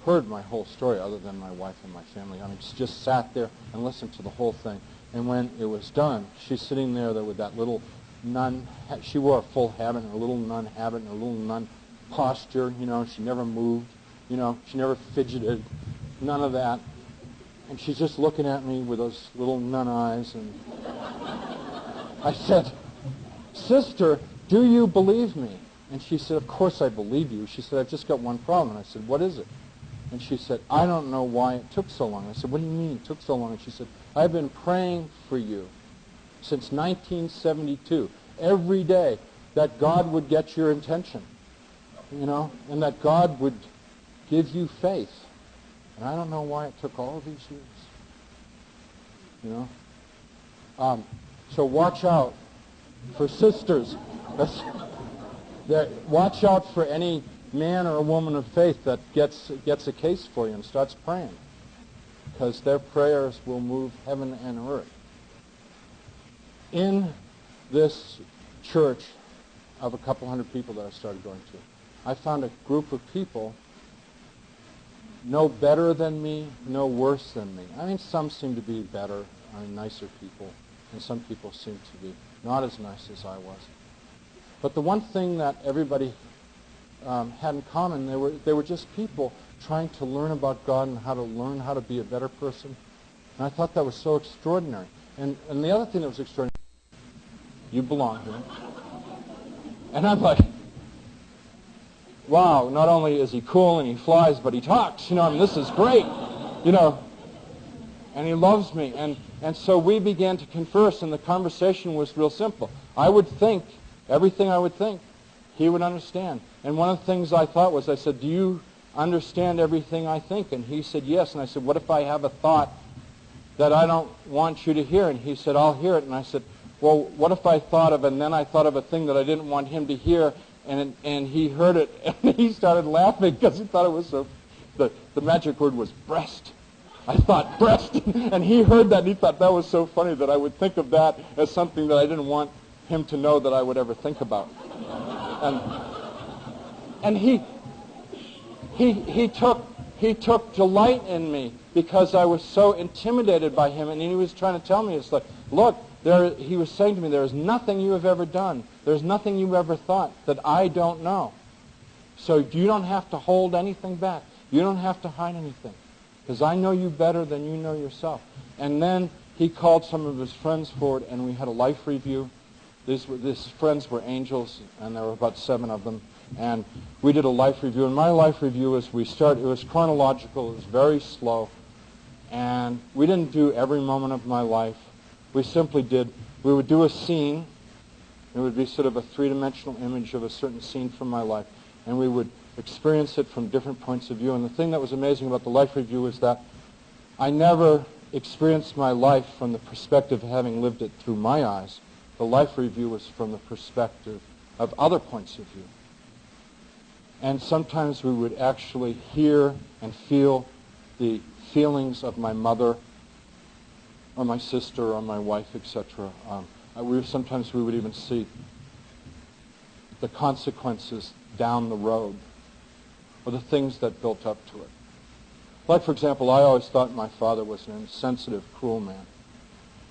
heard my whole story other than my wife and my family. I mean, she just sat there and listened to the whole thing. And when it was done, she's sitting there with that little nun. She wore a full habit, and her little nun habit, and her little nun posture. She never moved. She never fidgeted, none of that. And she's just looking at me with those little nun eyes. And I said, "Sister, do you believe me?" And she said, "Of course I believe you." She said, "I've just got one problem." And I said, "What is it?" And she said, "I don't know why it took so long." I said, "What do you mean it took so long?" And she said, "I've been praying for you since 1972, every day, that God would get your attention, and that God would give you faith. And I don't know why it took all these years." So watch out for sisters. Watch out for any man or a woman of faith that gets a case for you and starts praying, because their prayers will move heaven and earth. In this church of a couple hundred people that I started going to, I found a group of people no better than me, no worse than me. I mean, some seem to be better, nicer people, and some people seem to be not as nice as I was. But the one thing that everybody had in common, they were just people trying to learn about God and how to learn how to be a better person. And I thought that was so extraordinary. And the other thing that was extraordinary, you belong here. And I'm like, wow, not only is he cool and he flies, but he talks. This is great. And he loves me. And so we began to converse, and the conversation was real simple. I would think, everything I would think, he would understand. And one of the things I thought was, I said, "Do you understand everything I think?" And he said, "Yes." And I said, "What if I have a thought that I don't want you to hear?" And he said, "I'll hear it." And I said, "Well, what if I thought of," and then I thought of a thing that I didn't want him to hear, and he heard it, and he started laughing because he thought it was so, the magic word was breast. I thought, breast, and he heard that, and he thought that was so funny that I would think of that as something that I didn't want him to know that I would ever think about. And he took delight in me because I was so intimidated by him, and he was trying to tell me, it's like, look, he was saying to me, there is nothing you have ever done, there's nothing you ever thought that I don't know. So you don't have to hold anything back. You don't have to hide anything, because I know you better than you know yourself. And then he called some of his friends forward, and we had a life review. These friends were angels, and there were about 7 of them. And we did a life review. And my life review was, it was chronological, it was very slow. And we didn't do every moment of my life. We simply we would do a scene. It would be sort of a 3-dimensional image of a certain scene from my life. And we would experience it from different points of view. And the thing that was amazing about the life review is that I never experienced my life from the perspective of having lived it through my eyes. The life review was from the perspective of other points of view. And sometimes we would actually hear and feel the feelings of my mother or my sister or my wife, etc. Sometimes we would even see the consequences down the road or the things that built up to it. Like, for example, I always thought my father was an insensitive, cruel man.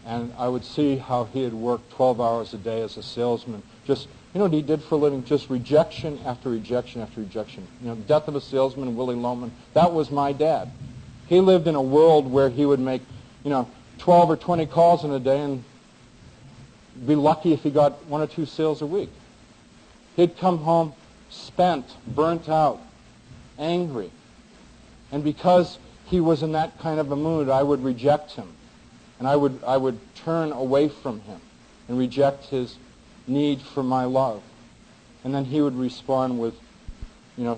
And I would see how he had worked 12 hours a day as a salesman. Just, what he did for a living? Just rejection after rejection after rejection. Death of a salesman, Willie Loman. That was my dad. He lived in a world where he would make, 12 or 20 calls in a day and be lucky if he got 1 or 2 sales a week. He'd come home spent, burnt out, angry. And because he was in that kind of a mood, I would reject him. And I would turn away from him and reject his need for my love. And then he would respond with,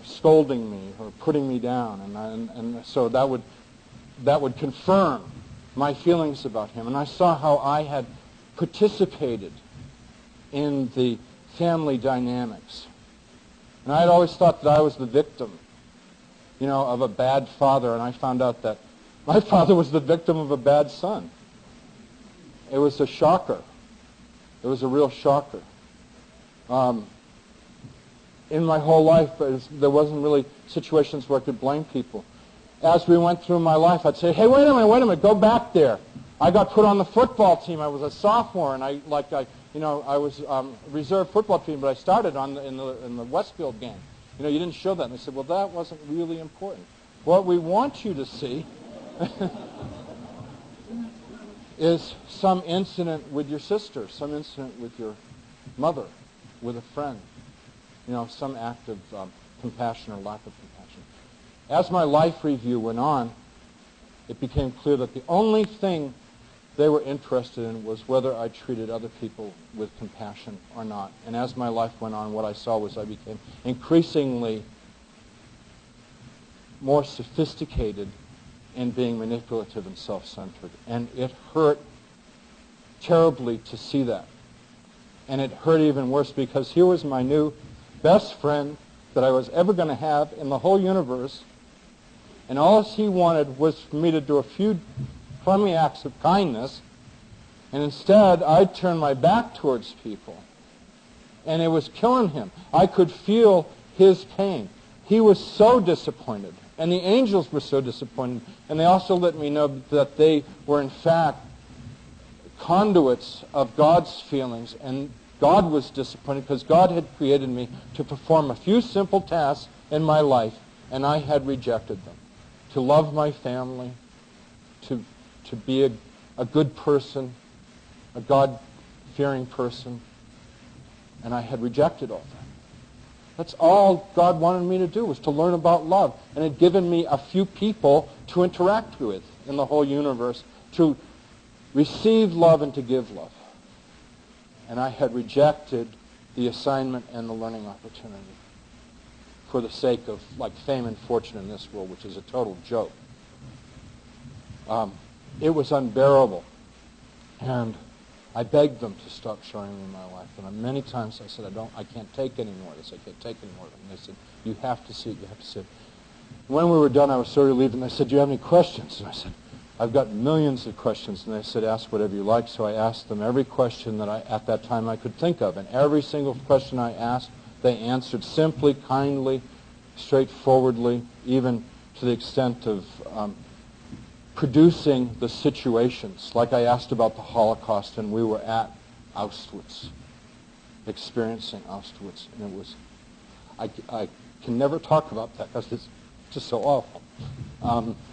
scolding me or putting me down. And so that would confirm my feelings about him. And I saw how I had participated in the family dynamics. And I had always thought that I was the victim, of a bad father. And I found out that my father was the victim of a bad son. It was a shocker. It was a real shocker. In my whole life, there wasn't really situations where I could blame people. As we went through my life, I'd say, "Hey, wait a minute, go back there. I got put on the football team. I was a sophomore, and I was reserve football team, but I started in the Westfield game, You didn't show that. And they said, well, that wasn't really important. What we want you to see is some incident with your sister, some incident with your mother, with a friend, some act of compassion or lack of compassion. As my life review went on, it became clear that the only thing they were interested in was whether I treated other people with compassion or not. And as my life went on, what I saw was I became increasingly more sophisticated in being manipulative and self-centered. And it hurt terribly to see that. And it hurt even worse because here was my new best friend that I was ever going to have in the whole universe, and all he wanted was for me to do a few friendly acts of kindness, and instead I turned my back towards people. And it was killing him. I could feel his pain. He was so disappointed, and the angels were so disappointed, and they also let me know that they were in fact conduits of God's feelings, and God was disappointed because God had created me to perform a few simple tasks in my life, and I had rejected them. To love my family, to be a good person, a God-fearing person, and I had rejected all that. That's all God wanted me to do, was to learn about love, and had given me a few people to interact with in the whole universe, to receive love and to give love. And I had rejected the assignment and the learning opportunity for the sake of fame and fortune in this world, which is a total joke. It was unbearable. And I begged them to stop showing me my life. And many times I said, I can't take any more of this. I can't take any more of it. And they said, you have to see it. You have to see it. When we were done, I was so relieved. And they said, do you have any questions? And I said, I've got millions of questions. And they said, ask whatever you like. So I asked them every question that at that time I could think of. And every single question I asked, they answered simply, kindly, straightforwardly, even to the extent of producing the situations. Like I asked about the Holocaust, and we were at Auschwitz, experiencing Auschwitz. And it was, I can never talk about that because it's just so awful.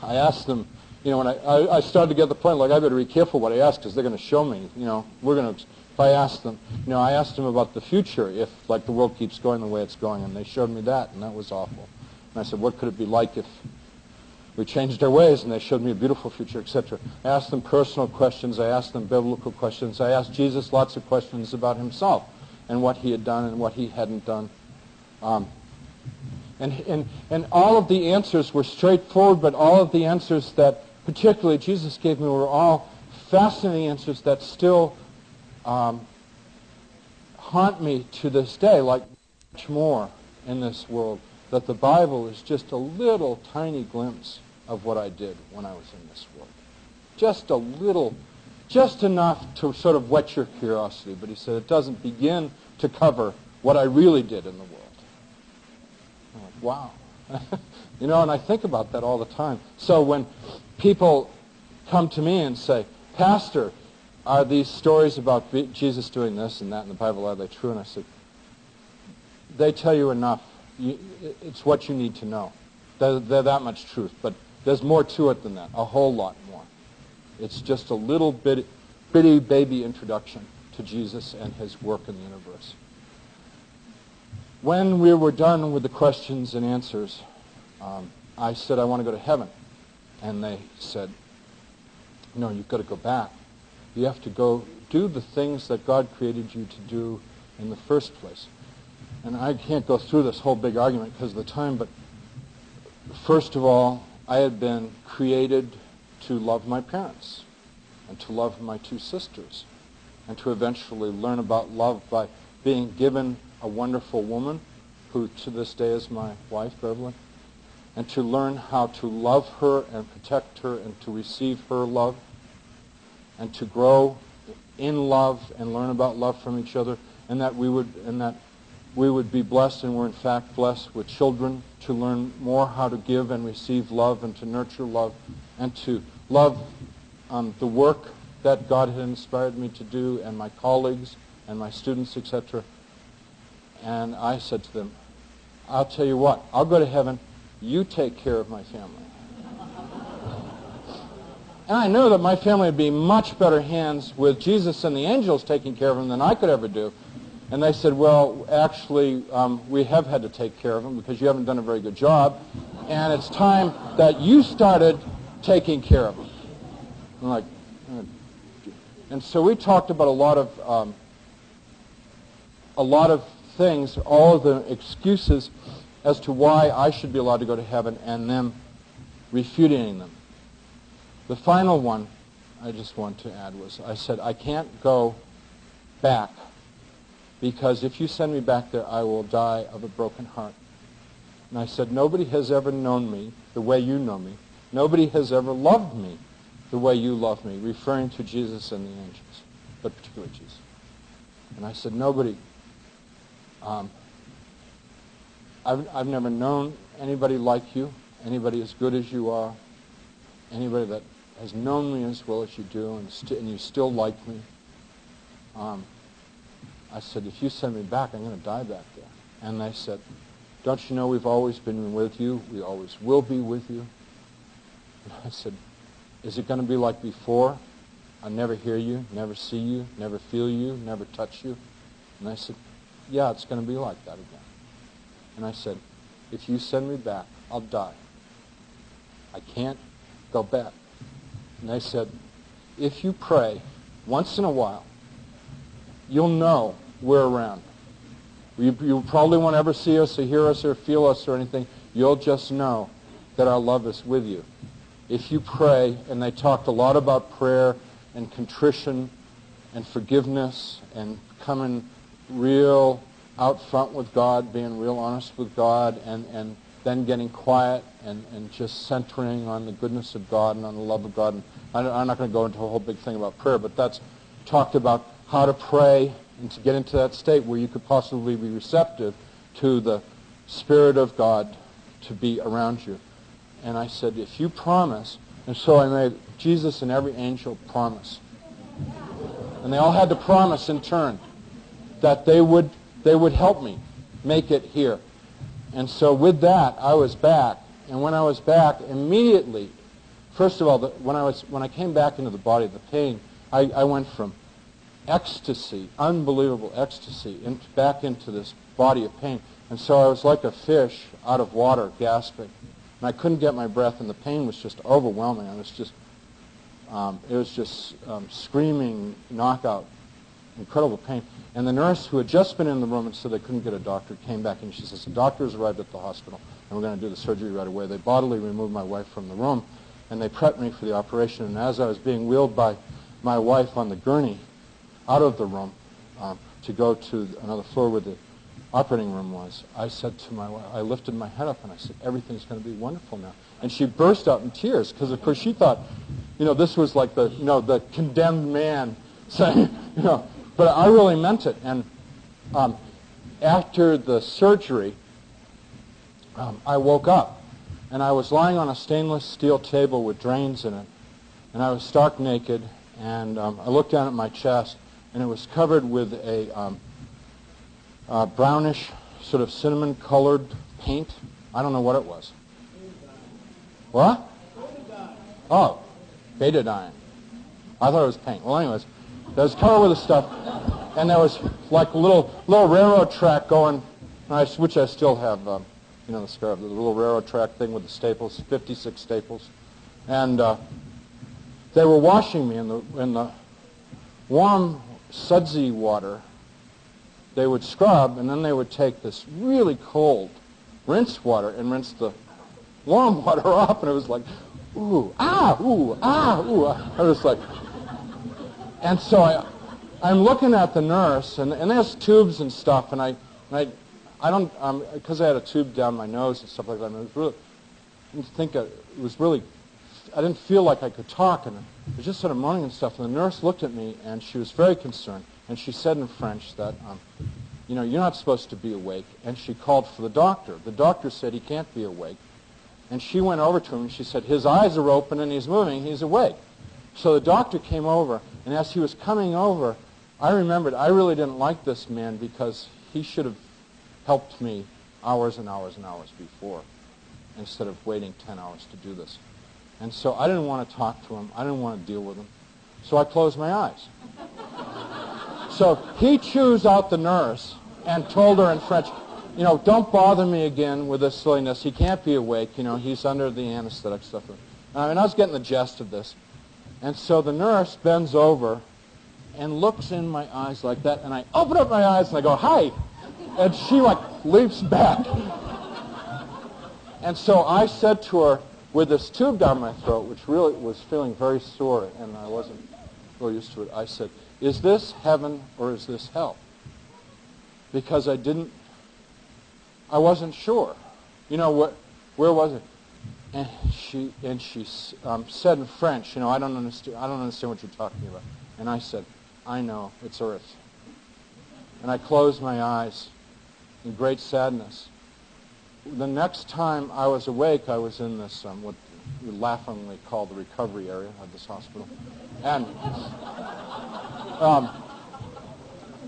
I asked them, when I started to get the point, I better be careful what I ask because they're going to show me, if I asked them, I asked them about the future if, the world keeps going the way it's going, and they showed me that, and that was awful. And I said, what could it be like if we changed our ways? And they showed me a beautiful future, etc. I asked them personal questions. I asked them biblical questions. I asked Jesus lots of questions about himself and what he had done and what he hadn't done. And all of the answers were straightforward, but all of the answers that particularly Jesus gave me were all fascinating answers that still haunt me to this day, like much more in this world, that the Bible is just a little tiny glimpse of what I did when I was in this world. Just a little, just enough to sort of whet your curiosity. But he said it doesn't begin to cover what I really did in the world. I'm like, wow. And I think about that all the time. So when people come to me and say, Pastor, are these stories about Jesus doing this and that in the Bible, are they true? And I said, they tell you enough. It's what you need to know. They're that much truth, but there's more to it than that, a whole lot more. It's just a little bitty baby introduction to Jesus and his work in the universe. When we were done with the questions and answers, I said, I want to go to heaven. And they said, no, you've got to go back. You have to go do the things that God created you to do in the first place. And I can't go through this whole big argument because of the time, but first of all, I had been created to love my parents and to love my two sisters and to eventually learn about love by being given a wonderful woman who to this day is my wife, Beverly, and to learn how to love her and protect her and to receive her love and to grow in love and learn about love from each other, and that we would be blessed, and we're in fact blessed with children, to learn more how to give and receive love and to nurture love and to love the work that God had inspired me to do and my colleagues and my students, etc. And I said to them, I'll tell you what, I'll go to heaven. You take care of my family. And I knew that my family would be in much better hands with Jesus and the angels taking care of him than I could ever do. And they said, well, actually, we have had to take care of him because you haven't done a very good job. And it's time that you started taking care of him. I'm like, and so we talked about a lot of things, all of the excuses as to why I should be allowed to go to heaven and them refuting them. The final one I just want to add was, I said, I can't go back because if you send me back there, I will die of a broken heart. And I said, nobody has ever known me the way you know me. Nobody has ever loved me the way you love me, referring to Jesus and the angels, but particularly Jesus. And I said, nobody. I've never known anybody like you, anybody as good as you are, anybody that has known me as well as you do, and you still like me. I said, if you send me back, I'm going to die back there. And they said, don't you know we've always been with you? We always will be with you. And I said, is it going to be like before? I never hear you, never see you, never feel you, never touch you. And I said, yeah, it's going to be like that again. And I said, if you send me back, I'll die. I can't go back. And they said, if you pray once in a while, you'll know we're around. You probably won't ever see us or hear us or feel us or anything. You'll just know that our love is with you. If you pray, and they talked a lot about prayer and contrition and forgiveness and coming real out front with God, being real honest with God, and then getting quiet and just centering on the goodness of God and on the love of God. And I'm not going to go into a whole big thing about prayer, but that's talked about how to pray and to get into that state where you could possibly be receptive to the Spirit of God to be around you. And I said, if you promise, and so I made Jesus and every angel promise. And they all had to promise in turn that they would help me make it here. And so with that, I was back. And when I was back, immediately, first of all, when I came back into the body, the pain, I went from ecstasy, unbelievable ecstasy, back into this body of pain. And so I was like a fish out of water, gasping. And I couldn't get my breath, and the pain was just overwhelming. It was just screaming, knockout, incredible pain. And the nurse who had just been in the room and said they couldn't get a doctor came back, and she says, the doctor has arrived at the hospital, and we're going to do the surgery right away. They bodily removed my wife from the room, and they prepped me for the operation. And as I was being wheeled by my wife on the gurney out of the room to go to another floor where the operating room was, I said to my wife, I lifted my head up and I said, everything's going to be wonderful now. And she burst out in tears because, of course, she thought, this was like the condemned man saying, but I really meant it. And after the surgery, I woke up and I was lying on a stainless steel table with drains in it, and I was stark naked, and I looked down at my chest, and it was covered with a brownish, sort of cinnamon-colored paint. I don't know what it was. What? Oh, betadine. I thought it was paint. Well, anyways, there was covered with the stuff, and there was like a little railroad track going, which I still have, the scar of the little railroad track thing with the staples, 56 staples. And they were washing me in the warm, sudsy water. They would scrub, and then they would take this really cold rinse water and rinse the warm water off, and it was like, ooh, ah, ooh, ah, ooh. I was like, and so I'm looking at the nurse, and there's tubes and stuff, and I don't, because I had a tube down my nose and stuff like that, and I didn't feel like I could talk, and I was just sort of moaning and stuff, and the nurse looked at me, and she was very concerned, and she said in French that, you're not supposed to be awake, and she called for the doctor. The doctor said he can't be awake, and she went over to him, and she said, his eyes are open, and he's moving, he's awake. So the doctor came over, and as he was coming over, I remembered I really didn't like this man because he should have helped me hours and hours and hours before, instead of waiting 10 hours to do this. And so I didn't want to talk to him. I didn't want to deal with him. So I closed my eyes. So he chews out the nurse and told her in French, don't bother me again with this silliness. He can't be awake. He's under the anesthetic stuff. And I was getting the gist of this. And so the nurse bends over and looks in my eyes like that. And I open up my eyes and I go, hi. And she leaps back. And so I said to her, with this tube down my throat, which really was feeling very sore, and I wasn't really used to it, I said, is this heaven or is this hell? Because I wasn't sure. Where was it? And she said in French, I don't understand what you're talking about. And I said, I know, it's earth. And I closed my eyes in great sadness. The next time I was awake, I was in this, what we laughingly call the recovery area of this hospital. And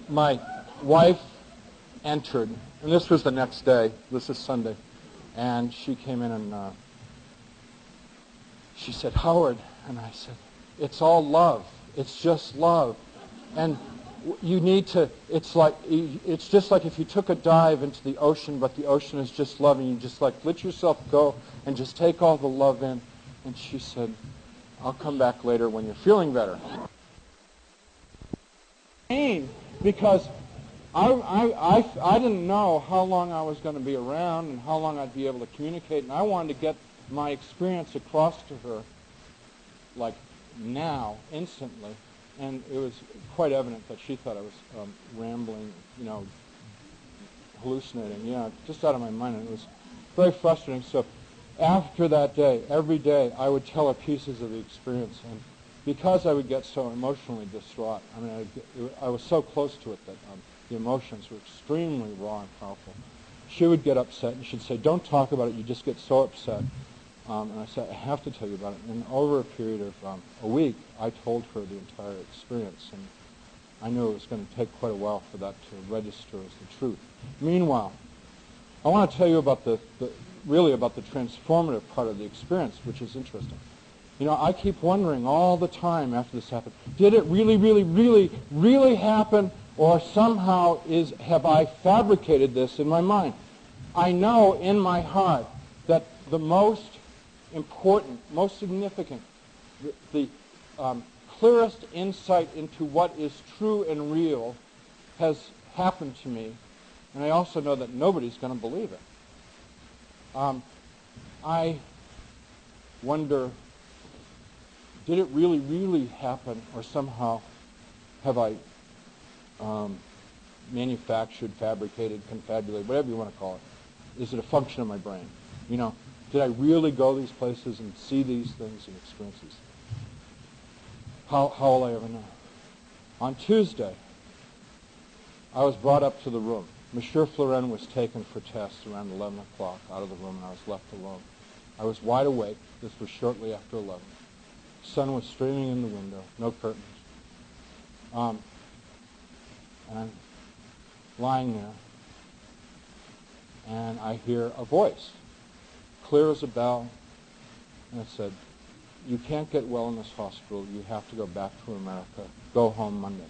my wife entered, and this was the next day, this is Sunday, and she came in and she said, Howard, and I said, it's all love. It's just love. And you need to, it's just like if you took a dive into the ocean, but the ocean is just love, and you just let yourself go and just take all the love in. And she said, I'll come back later when you're feeling better. Because I didn't know how long I was going to be around and how long I'd be able to communicate, and I wanted to get my experience across to her, now, instantly. And it was quite evident that she thought I was rambling, hallucinating, just out of my mind. And it was very frustrating. So after that day, every day, I would tell her pieces of the experience. And because I would get so emotionally distraught, I was so close to it that the emotions were extremely raw and powerful. She would get upset, and she'd say, don't talk about it, you just get so upset. And I said, I have to tell you about it. And over a period of a week, I told her the entire experience. And I knew it was going to take quite a while for that to register as the truth. Meanwhile, I want to tell you about really about the transformative part of the experience, which is interesting. I keep wondering all the time after this happened, did it really, really, really, really happen? Or somehow have I fabricated this in my mind? I know in my heart that the most important, most significant, the clearest insight into what is true and real has happened to me, and I also know that nobody's going to believe it. I wonder, did it really, really happen, or somehow have I manufactured, fabricated, confabulated, whatever you want to call it? Is it a function of my brain? Did I really go these places and see these things and experience these? How will I ever know? On Tuesday, I was brought up to the room. Monsieur Florent was taken for tests around 11 o'clock out of the room, and I was left alone. I was wide awake. This was shortly after 11. The sun was streaming in the window, no curtains. And I'm lying there, and I hear a voice, clear as a bell, and it said, you can't get well in this hospital. You have to go back to America. Go home Monday.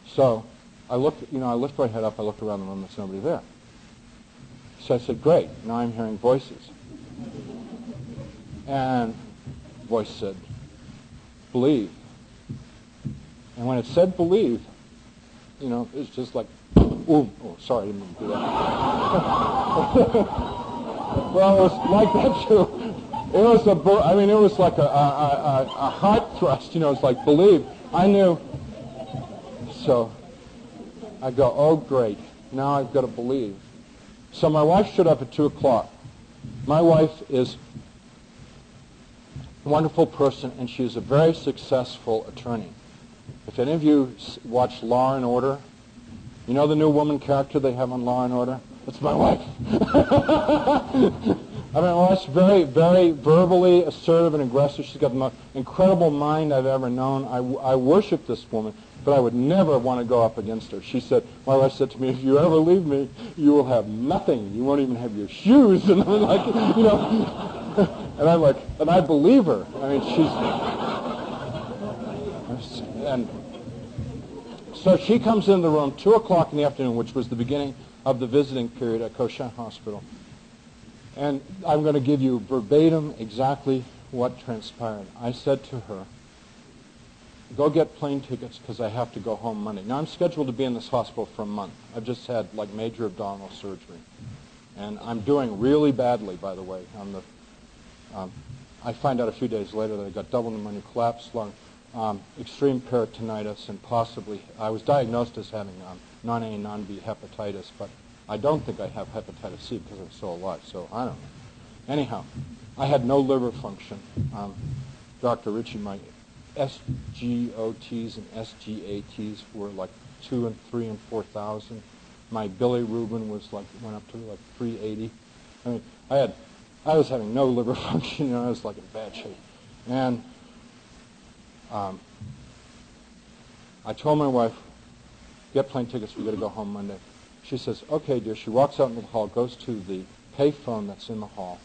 So I looked, I lift my head up, I look around the room, there's nobody there. So I said, great, now I'm hearing voices. And the voice said, believe. And when it said believe, it's just like, ooh, oh, sorry, I didn't mean to do that. Well, it was like that too. It was it was like a heart thrust, it's like believe. I knew. So I go, oh great, now I've got to believe. So my wife showed up at 2 o'clock. My wife is a wonderful person, and she is a very successful attorney. If any of you watch Law and Order, you know the new woman character they have on Law and Order? That's my wife. She's very, very verbally assertive and aggressive. She's got the most incredible mind I've ever known. I worship this woman. but I would never want to go up against her. She said, my wife said to me, if you ever leave me, you will have nothing. You won't even have your shoes. And I'm like, you know, and I'm like, and I believe her. I mean, and so she comes in the room 2 o'clock in the afternoon, which was the beginning of the visiting period at Cochin Hospital. And I'm going to give you verbatim exactly what transpired. I said to her, go get plane tickets because I have to go home Monday. Now, I'm scheduled to be in this hospital for a month. I've just had, like, major abdominal surgery. And I'm doing really badly, by the way. I find out a few days later that I got double pneumonia, collapsed lung, extreme peritonitis, and possibly, I was diagnosed as having non-A and non-B hepatitis, but I don't think I have hepatitis C because I'm still alive, so I don't know. Anyhow, I had no liver function. Dr. Ritchie, my SGOTs and SGATs were like 2 and 3 and 4,000. My bilirubin was like, went up to like 380. I mean, I was having no liver function, you know, I was like in bad shape. And I told my wife, get plane tickets, we got to go home Monday. She says, okay, dear. She walks out into the hall, goes to the pay phone that's in the hall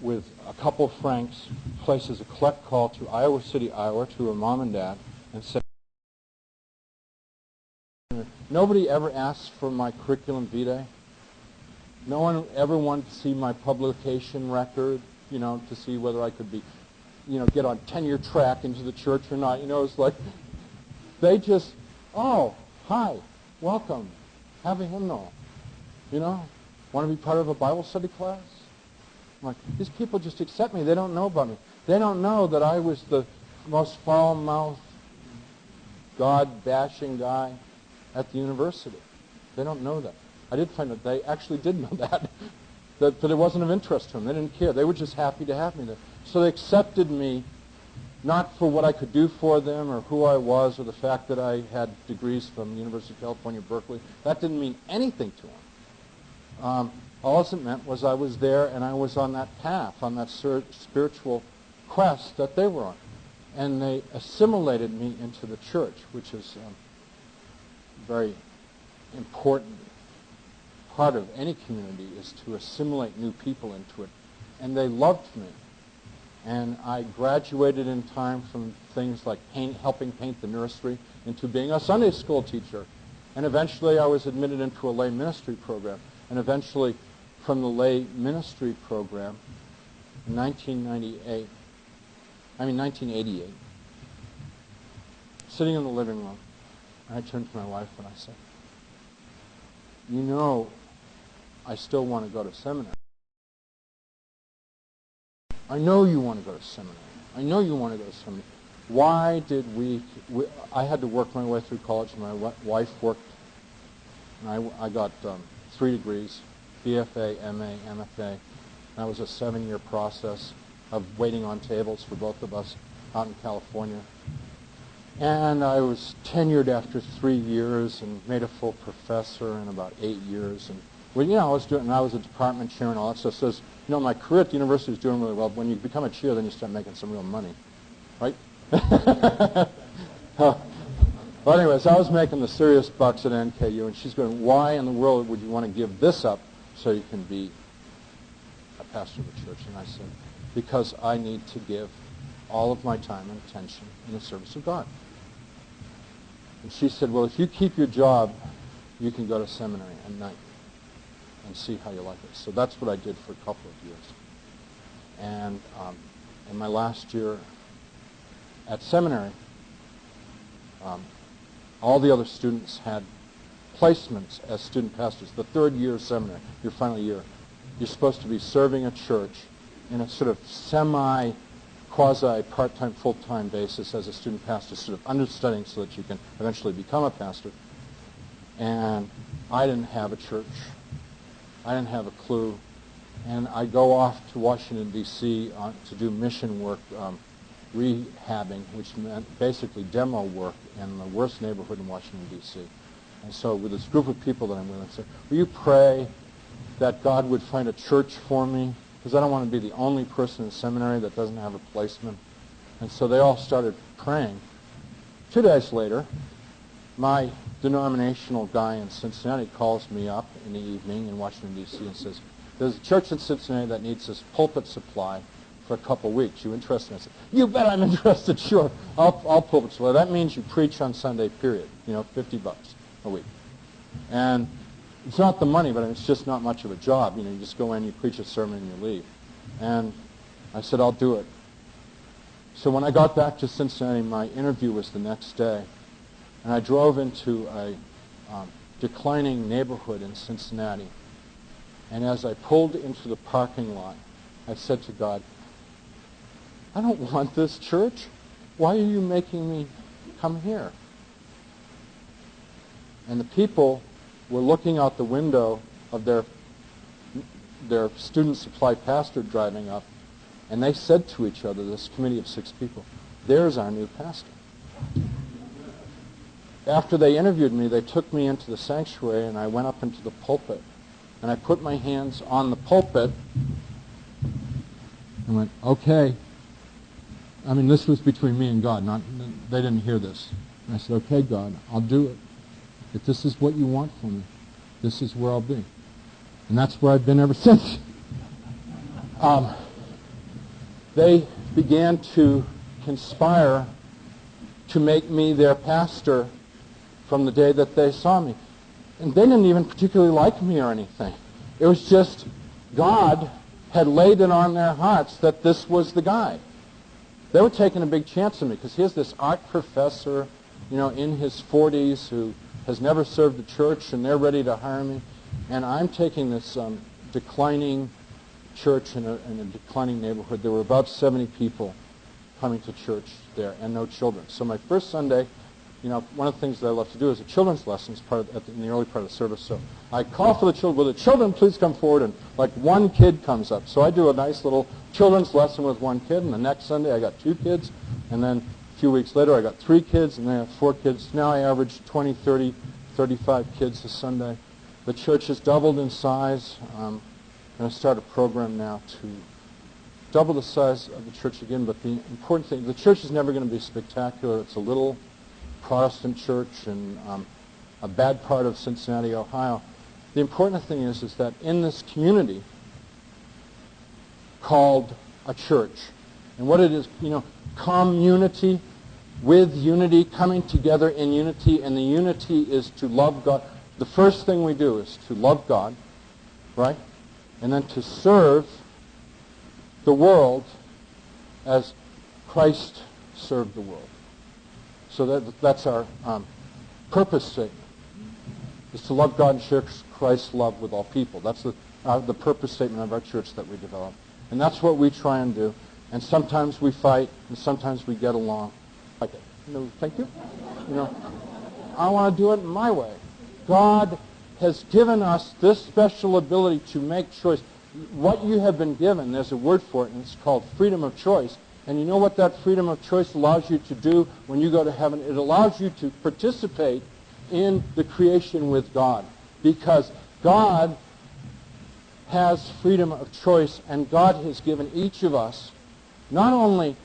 with a couple of francs, places a collect call to Iowa City, Iowa, to her mom and dad, and said, nobody ever asked for my curriculum vitae. No one ever wanted to see my publication record, you know, to see whether I could be, you know, get on tenure track into the church or not. You know, it's like, they just, oh, hi, welcome, have a hymnal, you know, want to be part of a Bible study class? I'm like, these people just accept me. They don't know about me. They don't know that I was the most foul-mouthed, God-bashing guy at the university. They don't know that. I did find that they actually did know that, but it wasn't of interest to them. They didn't care. They were just happy to have me there. So they accepted me not for what I could do for them or who I was or the fact that I had degrees from the University of California, Berkeley. That didn't mean anything to them. All it meant was I was there and I was on that path, on that spiritual quest that they were on. And they assimilated me into the church, which is a very important part of any community, is to assimilate new people into it. And they loved me. And I graduated in time from things like helping paint the nursery into being a Sunday school teacher. And eventually I was admitted into a lay ministry program. And eventually from the lay ministry program in 1988, sitting in the living room, I turned to my wife and I said, you know, I still want to go to seminary. I know you want to go to seminary. I know you want to go to seminary. Why did I had to work my way through college, and my wife worked, and I got 3 degrees, BFA, MA, MFA. That was a 7-year process of waiting on tables for both of us out in California. And I was tenured after 3 years and made a full professor in about 8 years. And well, you know, I was a department chair and all that stuff. So, you know, my career at the university was doing really well. When you become a chair, then you start making some real money, right? Well, anyways, I was making the serious bucks at NKU, and she's going, why in the world would you want to give this up so you can be a pastor of a church? And I said, because I need to give all of my time and attention in the service of God. And she said, well, if you keep your job, you can go to seminary at night and see how you like it. So that's what I did for a couple of years. And in my last year at seminary, all the other students had placements as student pastors. The 3rd year of seminary, your final year, you're supposed to be serving a church in a sort of quasi part-time, full-time basis as a student pastor, sort of understudying so that you can eventually become a pastor. And I didn't have a church. I didn't have a clue. And I go off to Washington, D.C. To do mission work, rehabbing, which meant basically demo work in the worst neighborhood in Washington, D.C. And so with this group of people that I'm with, I said, will you pray that God would find a church for me? Because I don't want to be the only person in seminary that doesn't have a placement. And so they all started praying. 2 days later, my denominational guy in Cincinnati calls me up in the evening in Washington, D.C. and says, there's a church in Cincinnati that needs this pulpit supply for a couple weeks. You interested? I said, you bet I'm interested, sure. I'll pulpit supply. That means you preach on Sunday, period. $50 a week. And it's not the money, but it's just not much of a job. You just go in, you preach a sermon, and you leave. And I said, I'll do it. So when I got back to Cincinnati, my interview was the next day. And I drove into a declining neighborhood in Cincinnati. And as I pulled into the parking lot, I said to God, I don't want this church. Why are you making me come here? And the people were looking out the window of their student supply pastor driving up, and they said to each other, this committee of 6 people, there's our new pastor. After they interviewed me, they took me into the sanctuary, and I went up into the pulpit, and I put my hands on the pulpit and went, okay. I mean, this was between me and God. They didn't hear this. And I said, okay, God, I'll do it. If this is what you want from me, this is where I'll be. And that's where I've been ever since. They began to conspire to make me their pastor from the day that they saw me. And they didn't even particularly like me or anything. It was just God had laid it on their hearts that this was the guy. They were taking a big chance on me because here's this art professor, in his 40s who has never served the church, and they're ready to hire me. And I'm taking this declining church in a declining neighborhood. There were about 70 people coming to church there and no children. So my first Sunday, one of the things that I love to do is a children's lessons in the early part of the service. So I call for the children, will the children please come forward? And like one kid comes up. So I do a nice little children's lesson with one kid, and the next Sunday I got 2 kids, and then a few weeks later I got 3 kids, and then I have 4 kids. Now I average 20, 30, 35 kids a Sunday. The church has doubled in size. I'm going to start a program now to double the size of the church again, but the important thing, the church is never going to be spectacular. It's a little Protestant church in a bad part of Cincinnati, Ohio. The important thing is that in this community called a church, and what it is, community with unity, coming together in unity, and the unity is to love God. The first thing we do is to love God, right? And then to serve the world as Christ served the world. So that's our purpose statement, is to love God and share Christ's love with all people. That's the purpose statement of our church that we develop. And that's what we try and do. And sometimes we fight, and sometimes we get along. Like, thank you. I want to do it my way. God has given us this special ability to make choice. What you have been given, there's a word for it, and it's called freedom of choice. And you know what that freedom of choice allows you to do when you go to heaven? It allows you to participate in the creation with God. Because God has freedom of choice, and God has given each of us, not only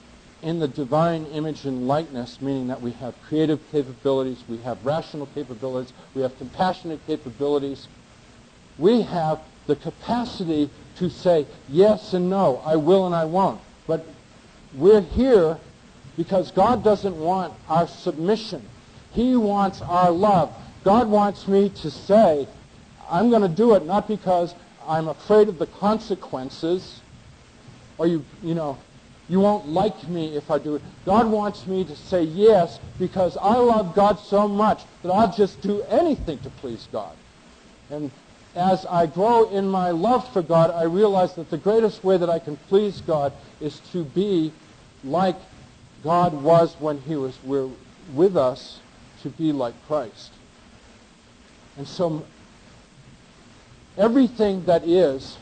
in the divine image and likeness, meaning that we have creative capabilities, we have rational capabilities, we have compassionate capabilities, we have the capacity to say yes and no, I will and I won't. But we're here because God doesn't want our submission. He wants our love. God wants me to say, I'm going to do it not because I'm afraid of the consequences, or you won't like me if I do it. God wants me to say yes because I love God so much that I'll just do anything to please God. And as I grow in my love for God, I realize that the greatest way that I can please God is to be like God was when he was with us, to be like Christ. And so everything that is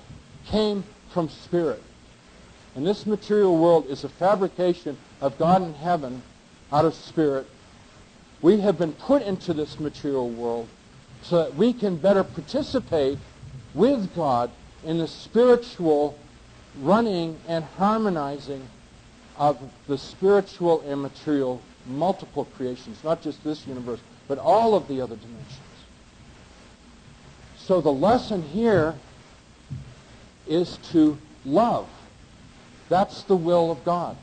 came from Spirit. And this material world is a fabrication of God in heaven out of Spirit. We have been put into this material world so that we can better participate with God in the spiritual running and harmonizing of the spiritual and material multiple creations, not just this universe, but all of the other dimensions. So the lesson here is to love. That's the will of God.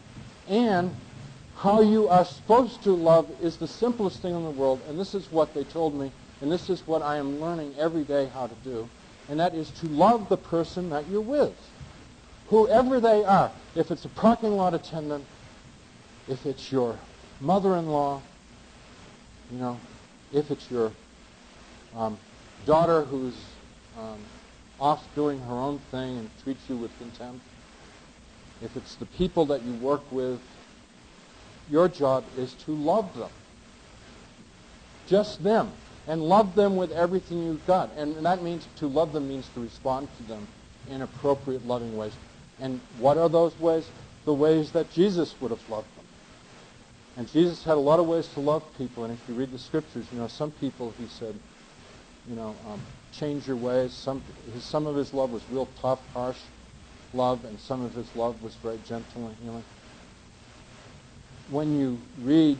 And how you are supposed to love is the simplest thing in the world, and this is what they told me, and this is what I am learning every day how to do, and that is to love the person that you're with, whoever they are. If it's a parking lot attendant, if it's your mother-in-law, if it's your daughter who's off doing her own thing and treats you with contempt, if it's the people that you work with, your job is to love them. Just them. And love them with everything you've got. And that means to love them means to respond to them in appropriate, loving ways. And what are those ways? The ways that Jesus would have loved them. And Jesus had a lot of ways to love people. And if you read the scriptures, some people, he said, change your ways. Some of his love was real tough, harsh love, and some of his love was very gentle and healing. When you read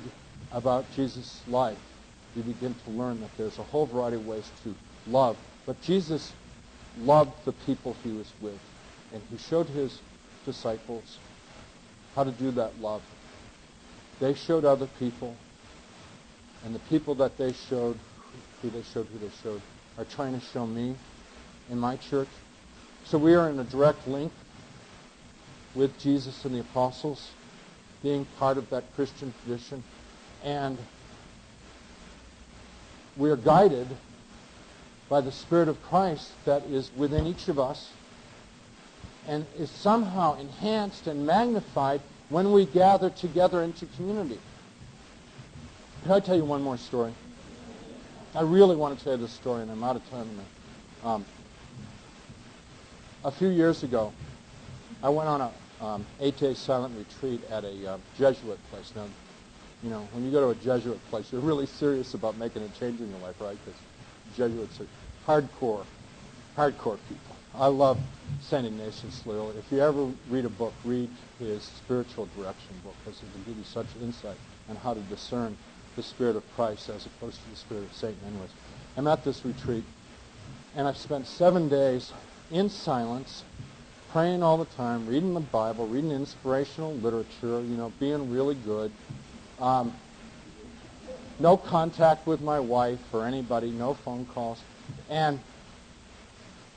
about Jesus' life, you begin to learn that there's a whole variety of ways to love. But Jesus loved the people he was with, and he showed his disciples how to do that love. They showed other people, and the people that they showed, who they showed, are trying to show me in my church. So we are in a direct link with Jesus and the apostles, being part of that Christian tradition. And we are guided by the Spirit of Christ that is within each of us and is somehow enhanced and magnified when we gather together into community. Can I tell you one more story? I really want to tell you this story, and I'm out of time now. A few years ago, I went on a 8-day silent retreat at a Jesuit place. Now, when you go to a Jesuit place, you're really serious about making a change in your life, right? Because Jesuits are hardcore people. I love St. Ignatius Loyola. If you ever read a book, read his spiritual direction book, because it will give you such insight on how to discern the Spirit of Christ as opposed to the Spirit of Satan. Anyways, I'm at this retreat, and I've spent 7 days in silence, praying all the time, reading the Bible, reading inspirational literature, being really good. No contact with my wife or anybody, no phone calls. And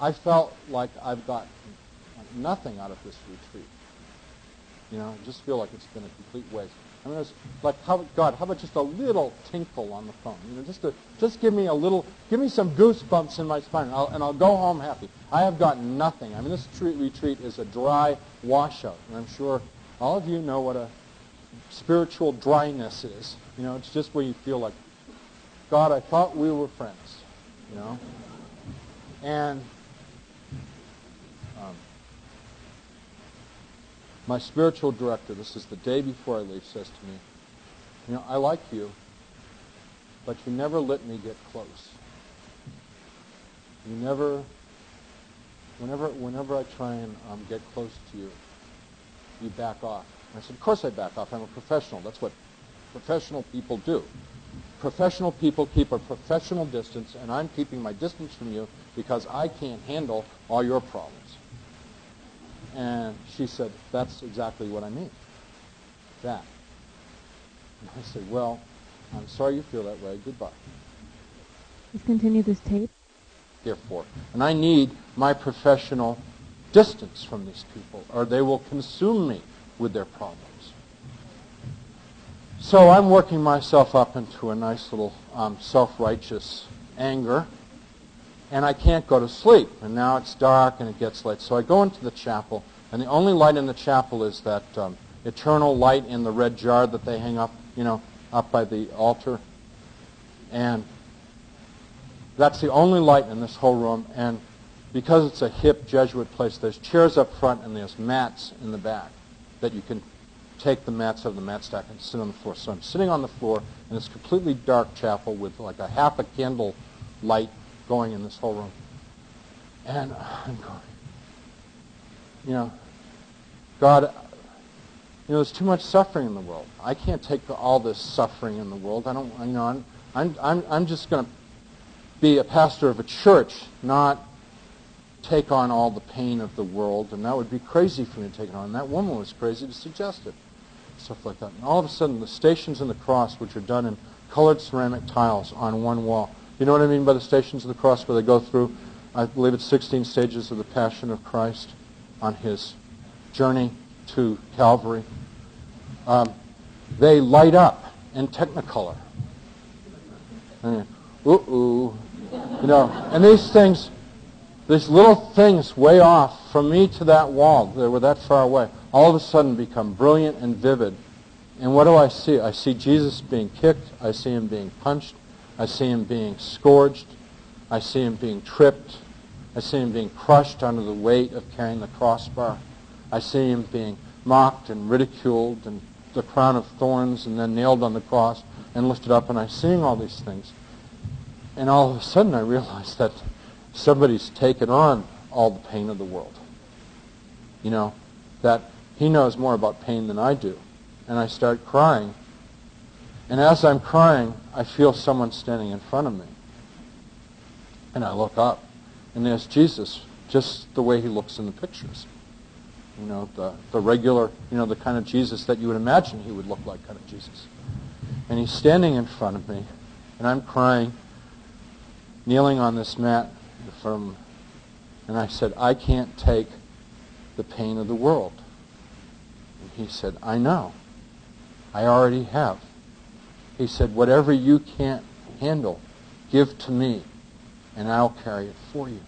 I felt like I've got nothing out of this retreat. I just feel like it's been a complete waste. I mean, it's like, God, how about just a little tinkle on the phone? Just give me some goosebumps in my spine, and I'll go home happy. I have got nothing. I mean, this retreat is a dry washout, and I'm sure all of you know what a spiritual dryness is. It's just where you feel like, God, I thought we were friends, And my spiritual director, this is the day before I leave, says to me, I like you, but you never let me get close. You never, whenever I try and get close to you, you back off. And I said, of course I back off. I'm a professional. That's what professional people do. Professional people keep a professional distance, and I'm keeping my distance from you because I can't handle all your problems. And she said, that's exactly what I mean. That. And I said, well, I'm sorry you feel that way. Goodbye. Let's continue this tape. Therefore. And I need my professional distance from these people, or they will consume me with their problems. So I'm working myself up into a nice little self-righteous anger, and I can't go to sleep. And now it's dark and it gets late. So I go into the chapel, and the only light in the chapel is that eternal light in the red jar that they hang up, up by the altar. And that's the only light in this whole room. And because it's a hip Jesuit place, there's chairs up front and there's mats in the back that you can take the mats out of the mat stack and sit on the floor. So I'm sitting on the floor in this completely dark chapel with like a half a candle light going in this whole room. And I'm going, God, there's too much suffering in the world. I can't take all this suffering in the world. I don't, I'm just going to be a pastor of a church, not take on all the pain of the world, and that would be crazy for me to take it on. And that woman was crazy to suggest it, stuff like that. And all of a sudden, the Stations of the Cross, which are done in colored ceramic tiles on one wall. You know what I mean by the Stations of the Cross, where they go through, I believe it's 16 stages of the Passion of Christ on his journey to Calvary. They light up in Technicolor. And, and these things, these little things way off from me to that wall, they were that far away, all of a sudden become brilliant and vivid. And what do I see? I see Jesus being kicked. I see him being punched. I see him being scourged. I see him being tripped. I see him being crushed under the weight of carrying the crossbar. I see him being mocked and ridiculed and the crown of thorns and then nailed on the cross and lifted up. And I'm seeing all these things. And all of a sudden I realize that somebody's taken on all the pain of the world. That he knows more about pain than I do. And I start crying. And as I'm crying, I feel someone standing in front of me. And I look up. And there's Jesus, just the way he looks in the pictures. The regular, the kind of Jesus that you would imagine he would look like kind of Jesus. And he's standing in front of me. And I'm crying, kneeling on this mat in front of him. And I said, I can't take the pain of the world. And he said, I know. I already have. He said, whatever you can't handle, give to me, and I'll carry it for you.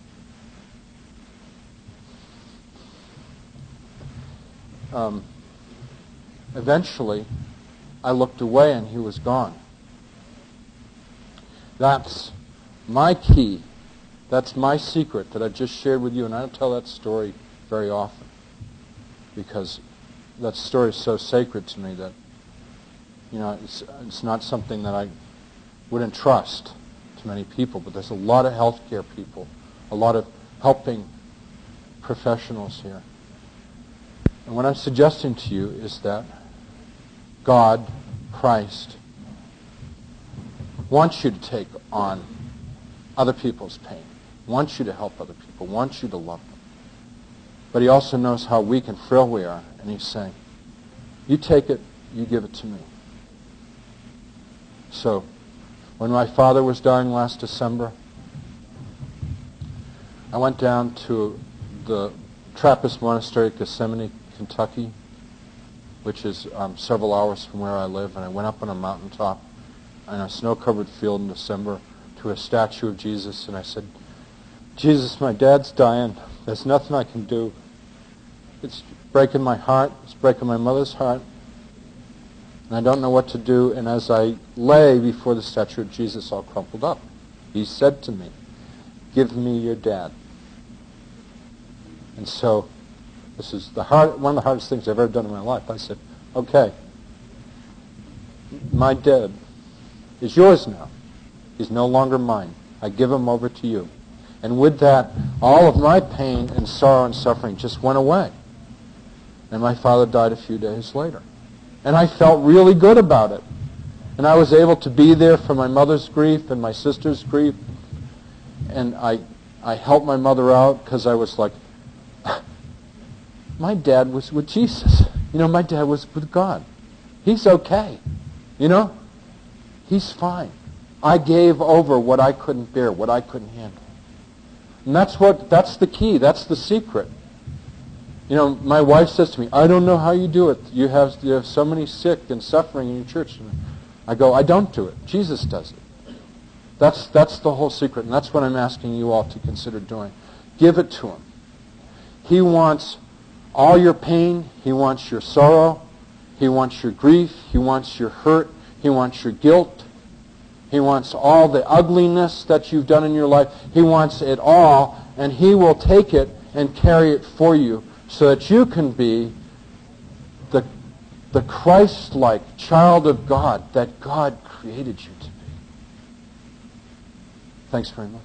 Eventually, I looked away and he was gone. That's my key. That's my secret that I just shared with you, and I don't tell that story very often because that story is so sacred to me that it's not something that I would entrust to many people, but there's a lot of healthcare people, a lot of helping professionals here. And what I'm suggesting to you is that God, Christ, wants you to take on other people's pain, wants you to help other people, wants you to love them. But he also knows how weak and frail we are, and he's saying, you take it, you give it to me. So, when my father was dying last December, I went down to the Trappist Monastery, Gethsemane, Kentucky, which is several hours from where I live, and I went up on a mountaintop in a snow-covered field in December to a statue of Jesus, and I said, Jesus, my dad's dying. There's nothing I can do. It's breaking my heart. It's breaking my mother's heart. And I don't know what to do. And as I lay before the statue of Jesus all crumpled up, he said to me, give me your dad. And so this is one of the hardest things I've ever done in my life. I said, okay, my dad is yours now. He's no longer mine. I give him over to you. And with that, all of my pain and sorrow and suffering just went away. And my father died a few days later. And I felt really good about it. And I was able to be there for my mother's grief and my sister's grief. And I helped my mother out because I was like, my dad was with Jesus. My dad was with God. He's okay. He's fine. I gave over what I couldn't bear, what I couldn't handle. And that's the key. That's the secret. My wife says to me, I don't know how you do it. You have so many sick and suffering in your church. And I go, I don't do it. Jesus does it. That's the whole secret, and that's what I'm asking you all to consider doing. Give it to him. He wants all your pain. He wants your sorrow. He wants your grief. He wants your hurt. He wants your guilt. He wants all the ugliness that you've done in your life. He wants it all, and he will take it and carry it for you so that you can be the Christ-like child of God that God created you to be. Thanks very much.